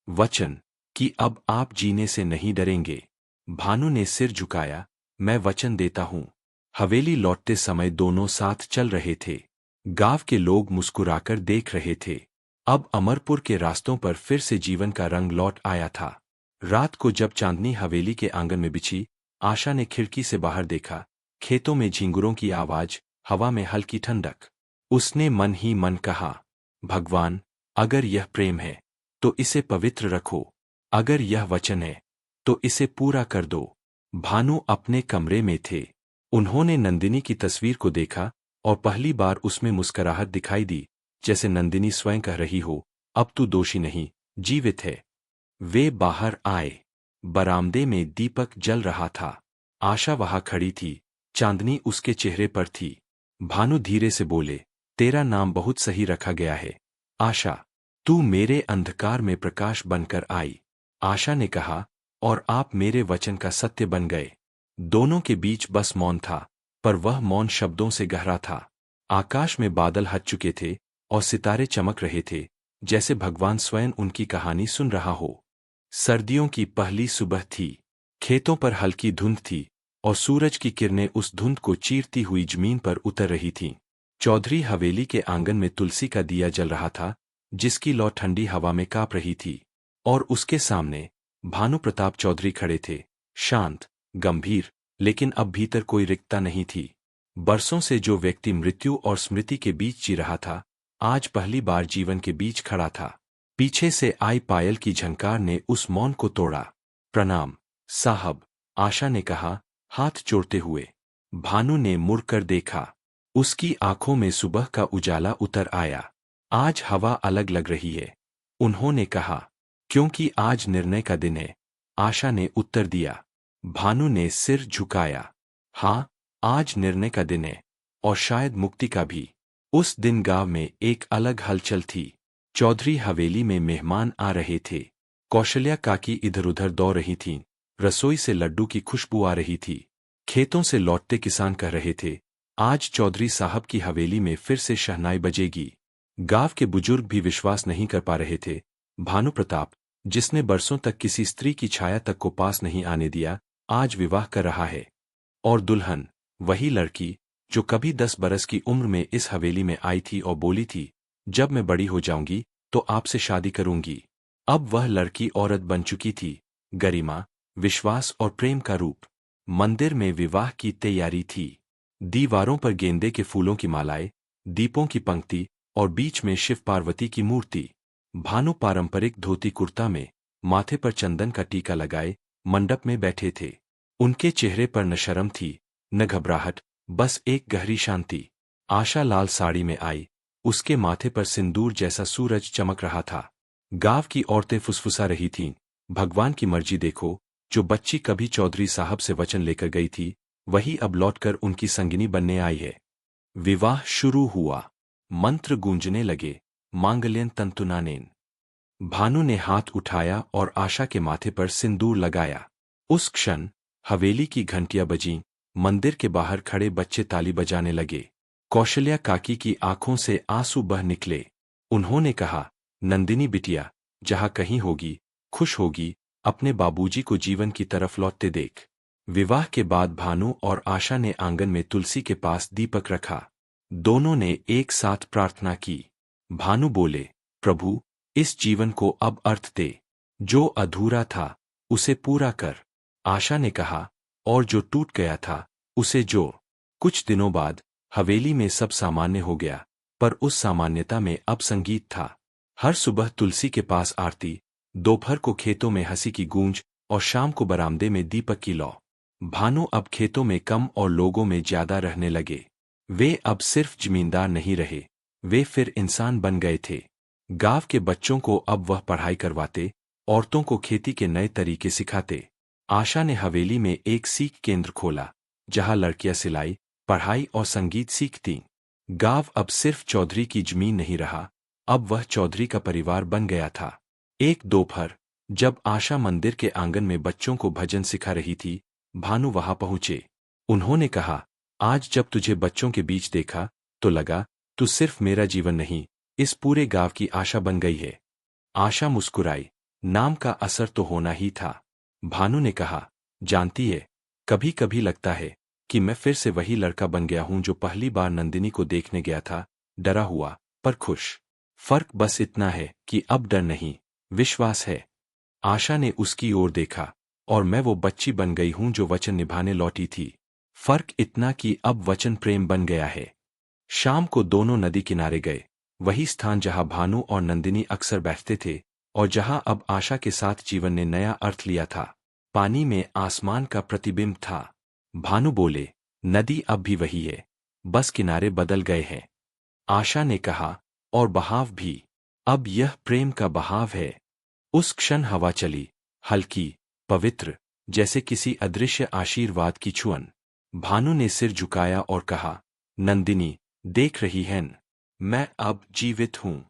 वचन कि अब आप जीने से नहीं डरेंगे। भानु ने सिर झुकाया, मैं वचन देता हूँ। हवेली लौटते समय दोनों साथ चल रहे थे। गांव के लोग मुस्कुराकर देख रहे थे। अब अमरपुर के रास्तों पर फिर से जीवन का रंग लौट आया था। रात को जब चांदनी हवेली के आंगन में बिछी, आशा ने खिड़की से बाहर देखा। खेतों में झिंगुरों की आवाज, हवा में हल्की ठंडक। उसने मन ही मन कहा, भगवान, अगर यह प्रेम है तो इसे पवित्र रखो। अगर यह वचन है तो इसे पूरा कर दो। भानु अपने कमरे में थे। उन्होंने नंदिनी की तस्वीर को देखा और पहली बार उसमें मुस्कुराहट दिखाई दी, जैसे नंदिनी स्वयं कह रही हो, अब तू दोषी नहीं, जीवित है। वे बाहर आए। बरामदे में दीपक जल रहा था। आशा वहां खड़ी थी, चांदनी उसके चेहरे पर थी। भानु धीरे से बोले, तेरा नाम बहुत सही रखा गया है, आशा। तू मेरे अंधकार में प्रकाश बनकर आई। आशा ने कहा, और आप मेरे वचन का सत्य बन गए। दोनों के बीच बस मौन था, पर वह मौन शब्दों से गहरा था। आकाश में बादल हट चुके थे और सितारे चमक रहे थे, जैसे भगवान स्वयं उनकी कहानी सुन रहा हो। सर्दियों की पहली सुबह थी। खेतों पर हल्की धुंध थी और सूरज की किरणें उस धुंध को चीरती हुई जमीन पर उतर रही थीं। चौधरी हवेली के आंगन में तुलसी का दिया जल रहा था, जिसकी लौ ठंडी हवा में कांप रही थी। और उसके सामने भानु प्रताप चौधरी खड़े थे, शांत, गंभीर, लेकिन अब भीतर कोई रिक्तता नहीं थी। बरसों से जो व्यक्ति मृत्यु और स्मृति के बीच जी रहा था, आज पहली बार जीवन के बीच खड़ा था। पीछे से आई पायल की झंकार ने उस मौन को तोड़ा। प्रणाम साहब, आशा ने कहा, हाथ जोड़ते हुए। भानु ने मुड़कर देखा। उसकी आंखों में सुबह का उजाला उतर आया। आज हवा अलग लग रही है, उन्होंने कहा। क्योंकि आज निर्णय का दिन है, आशा ने उत्तर दिया। भानु ने सिर झुकाया। हाँ, आज निर्णय का दिन है, और शायद मुक्ति का भी। उस दिन गांव में एक अलग हलचल थी। चौधरी हवेली में मेहमान आ रहे थे। कौशल्या काकी इधर-उधर दौड़ रही थीं। रसोई से लड्डू की खुशबू आ रही थी। खेतों से लौटते किसान कह रहे थे, आज चौधरी साहब की हवेली में फिर से शहनाई बजेगी। गांव के बुजुर्ग भी विश्वास नहीं कर पा रहे थे। भानु प्रताप, जिसने बरसों तक किसी स्त्री की छाया तक को पास नहीं आने दिया, आज विवाह कर रहा है। और दुल्हन, वही लड़की जो कभी 10 बरस की उम्र में इस हवेली में आई थी और बोली थी, जब मैं बड़ी हो जाऊंगी तो आपसे शादी करूंगी। अब वह लड़की औरत बन चुकी थी। गरिमा, विश्वास और प्रेम का रूप। मंदिर में विवाह की तैयारी थी। दीवारों पर गेंदे के फूलों की मालाएं, दीपों की पंक्ति और बीच में शिव पार्वती की मूर्ति। भानु पारंपरिक धोती कुर्ता में, माथे पर चंदन का टीका लगाए, मंडप में बैठे थे। उनके चेहरे पर न शर्म थी, न घबराहट, बस एक गहरी शांति। आशा लाल साड़ी में आई। उसके माथे पर सिंदूर जैसा सूरज चमक रहा था। गांव की औरतें फुसफुसा रही थीं, भगवान की मर्जी देखो, जो बच्ची कभी चौधरी साहब से वचन लेकर गई थी, वही अब लौटकर उनकी संगिनी बनने आई है। विवाह शुरू हुआ। मंत्र गूंजने लगे, मांगल्यं तंतुनानेन। भानु ने हाथ उठाया और आशा के माथे पर सिंदूर लगाया। उस क्षण हवेली की घंटियां बजीं, मंदिर के बाहर खड़े बच्चे ताली बजाने लगे। कौशल्या काकी की आंखों से आंसू बह निकले। उन्होंने कहा, नंदिनी बिटिया, जहां कहीं होगी, खुश होगी, अपने बाबूजी को जीवन की तरफ लौटते देख। विवाह के बाद भानु और आशा ने आंगन में तुलसी के पास दीपक रखा। दोनों ने एक साथ प्रार्थना की। भानु बोले, प्रभु, इस जीवन को अब अर्थ दे। जो अधूरा था, उसे पूरा कर। आशा ने कहा, और जो टूट गया था, उसे जोड़। कुछ दिनों बाद हवेली में सब सामान्य हो गया, पर उस सामान्यता में अब संगीत था। हर सुबह तुलसी के पास आरती, दोपहर को खेतों में हंसी की गूंज और शाम को बरामदे में दीपक की लौ। भानु अब खेतों में कम और लोगों में ज्यादा रहने लगे। वे अब सिर्फ जमींदार नहीं रहे, वे फिर इंसान बन गए थे। गांव के बच्चों को अब वह पढ़ाई करवाते, औरतों को खेती के नए तरीके सिखाते। आशा ने हवेली में एक सीख केंद्र खोला, जहां लड़कियां सिलाई, पढ़ाई और संगीत सीखतीं। गांव अब सिर्फ चौधरी की जमीन नहीं रहा, अब वह चौधरी का परिवार बन गया था। एक दोपहर, जब आशा मंदिर के आंगन में बच्चों को भजन सिखा रही थी, भानु वहां पहुंचे। उन्होंने कहा, आज जब तुझे बच्चों के बीच देखा तो लगा तू सिर्फ मेरा जीवन नहीं, इस पूरे गांव की आशा बन गई है। आशा मुस्कुराई। नाम का असर तो होना ही था। भानु ने कहा, जानती है, कभी कभी लगता है कि मैं फिर से वही लड़का बन गया हूं जो पहली बार नंदिनी को देखने गया था, डरा हुआ पर खुश। फर्क बस इतना है कि अब डर नहीं, विश्वास है। आशा ने उसकी ओर देखा, और मैं वो बच्ची बन गई हूं जो वचन निभाने लौटी थी। फर्क इतना कि अब वचन प्रेम बन गया है। शाम को दोनों नदी किनारे गए, वही स्थान जहां भानु और नंदिनी अक्सर बैठते थे, और जहां अब आशा के साथ जीवन ने नया अर्थ लिया था। पानी में आसमान का प्रतिबिंब था। भानु बोले, नदी अब भी वही है, बस किनारे बदल गए हैं। आशा ने कहा, और बहाव भी। अब यह प्रेम का बहाव है। उस क्षण हवा चली, हल्की, पवित्र, जैसे किसी अदृश्य आशीर्वाद की छुअन। भानु ने सिर झुकाया और कहा, नंदिनी, देख रही है न, मैं अब जीवित हूं।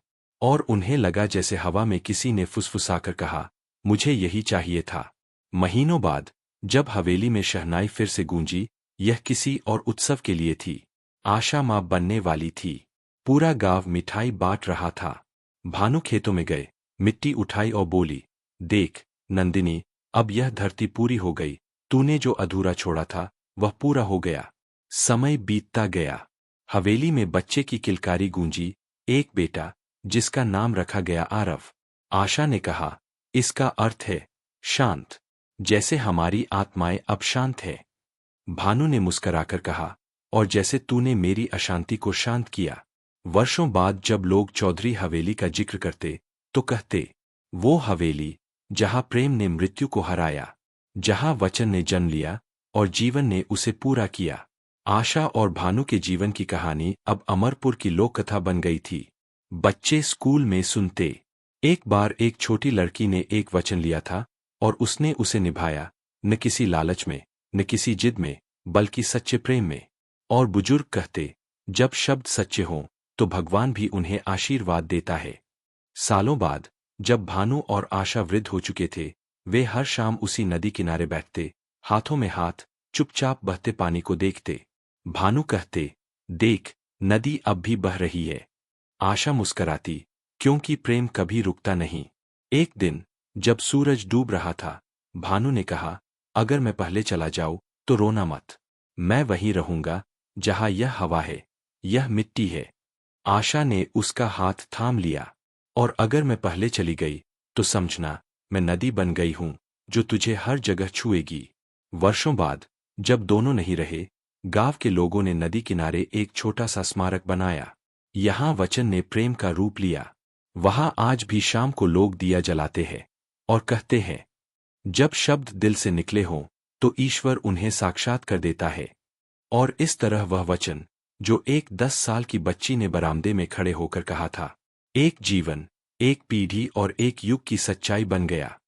और उन्हें लगा जैसे हवा में किसी ने फुसफुसाकर कहा, मुझे यही चाहिए था। महीनों बाद, जब हवेली में शहनाई फिर से गूंजी, यह किसी और उत्सव के लिए थी। आशा मां बनने वाली थी। पूरा गांव मिठाई बांट रहा था। भानु खेतों में गए, मिट्टी उठाई और बोली, देख नंदिनी, अब यह धरती पूरी हो गई। तूने जो अधूरा छोड़ा था वह पूरा हो गया। समय बीतता गया। हवेली में बच्चे की किलकारी गूंजी, एक बेटा, जिसका नाम रखा गया आरव। आशा ने कहा, इसका अर्थ है शांत, जैसे हमारी आत्माएं अब शांत है। भानु ने मुस्कराकर कहा, और जैसे तूने मेरी अशांति को शांत किया। वर्षों बाद जब लोग चौधरी हवेली का जिक्र करते तो कहते, वो हवेली जहां प्रेम ने मृत्यु को हराया, जहां वचन ने जन्म लिया और जीवन ने उसे पूरा किया। आशा और भानु के जीवन की कहानी अब अमरपुर की लोक कथा बन गई थी। बच्चे स्कूल में सुनते, एक बार एक छोटी लड़की ने एक वचन लिया था और उसने उसे निभाया, न किसी लालच में, न किसी जिद में, बल्कि सच्चे प्रेम में। और बुजुर्ग कहते, जब शब्द सच्चे हों तो भगवान भी उन्हें आशीर्वाद देता है। सालों बाद, जब भानु और आशा वृद्ध हो चुके थे, वे हर शाम उसी नदी किनारे बैठते, हाथों में हाथ, चुपचाप बहते पानी को देखते। भानु कहते, देख, नदी अब भी बह रही है। आशा मुस्कराती, क्योंकि प्रेम कभी रुकता नहीं। एक दिन, जब सूरज डूब रहा था, भानु ने कहा, अगर मैं पहले चला जाऊं तो रोना मत। मैं वहीं रहूंगा जहां यह हवा है, यह मिट्टी है। आशा ने उसका हाथ थाम लिया। और अगर मैं पहले चली गई तो समझना, मैं नदी बन गई हूं जो तुझे हर जगह छुएगी। वर्षों बाद, जब दोनों नहीं रहे, गांव के लोगों ने नदी किनारे एक छोटा सा स्मारक बनाया। यहां वचन ने प्रेम का रूप लिया। वहां आज भी शाम को लोग दिया जलाते हैं और कहते हैं, जब शब्द दिल से निकले हों तो ईश्वर उन्हें साक्षात कर देता है। और इस तरह वह वचन, जो एक 10 साल की बच्ची ने बरामदे में खड़े होकर कहा था, एक जीवन, एक पीढ़ी और एक युग की सच्चाई बन गया।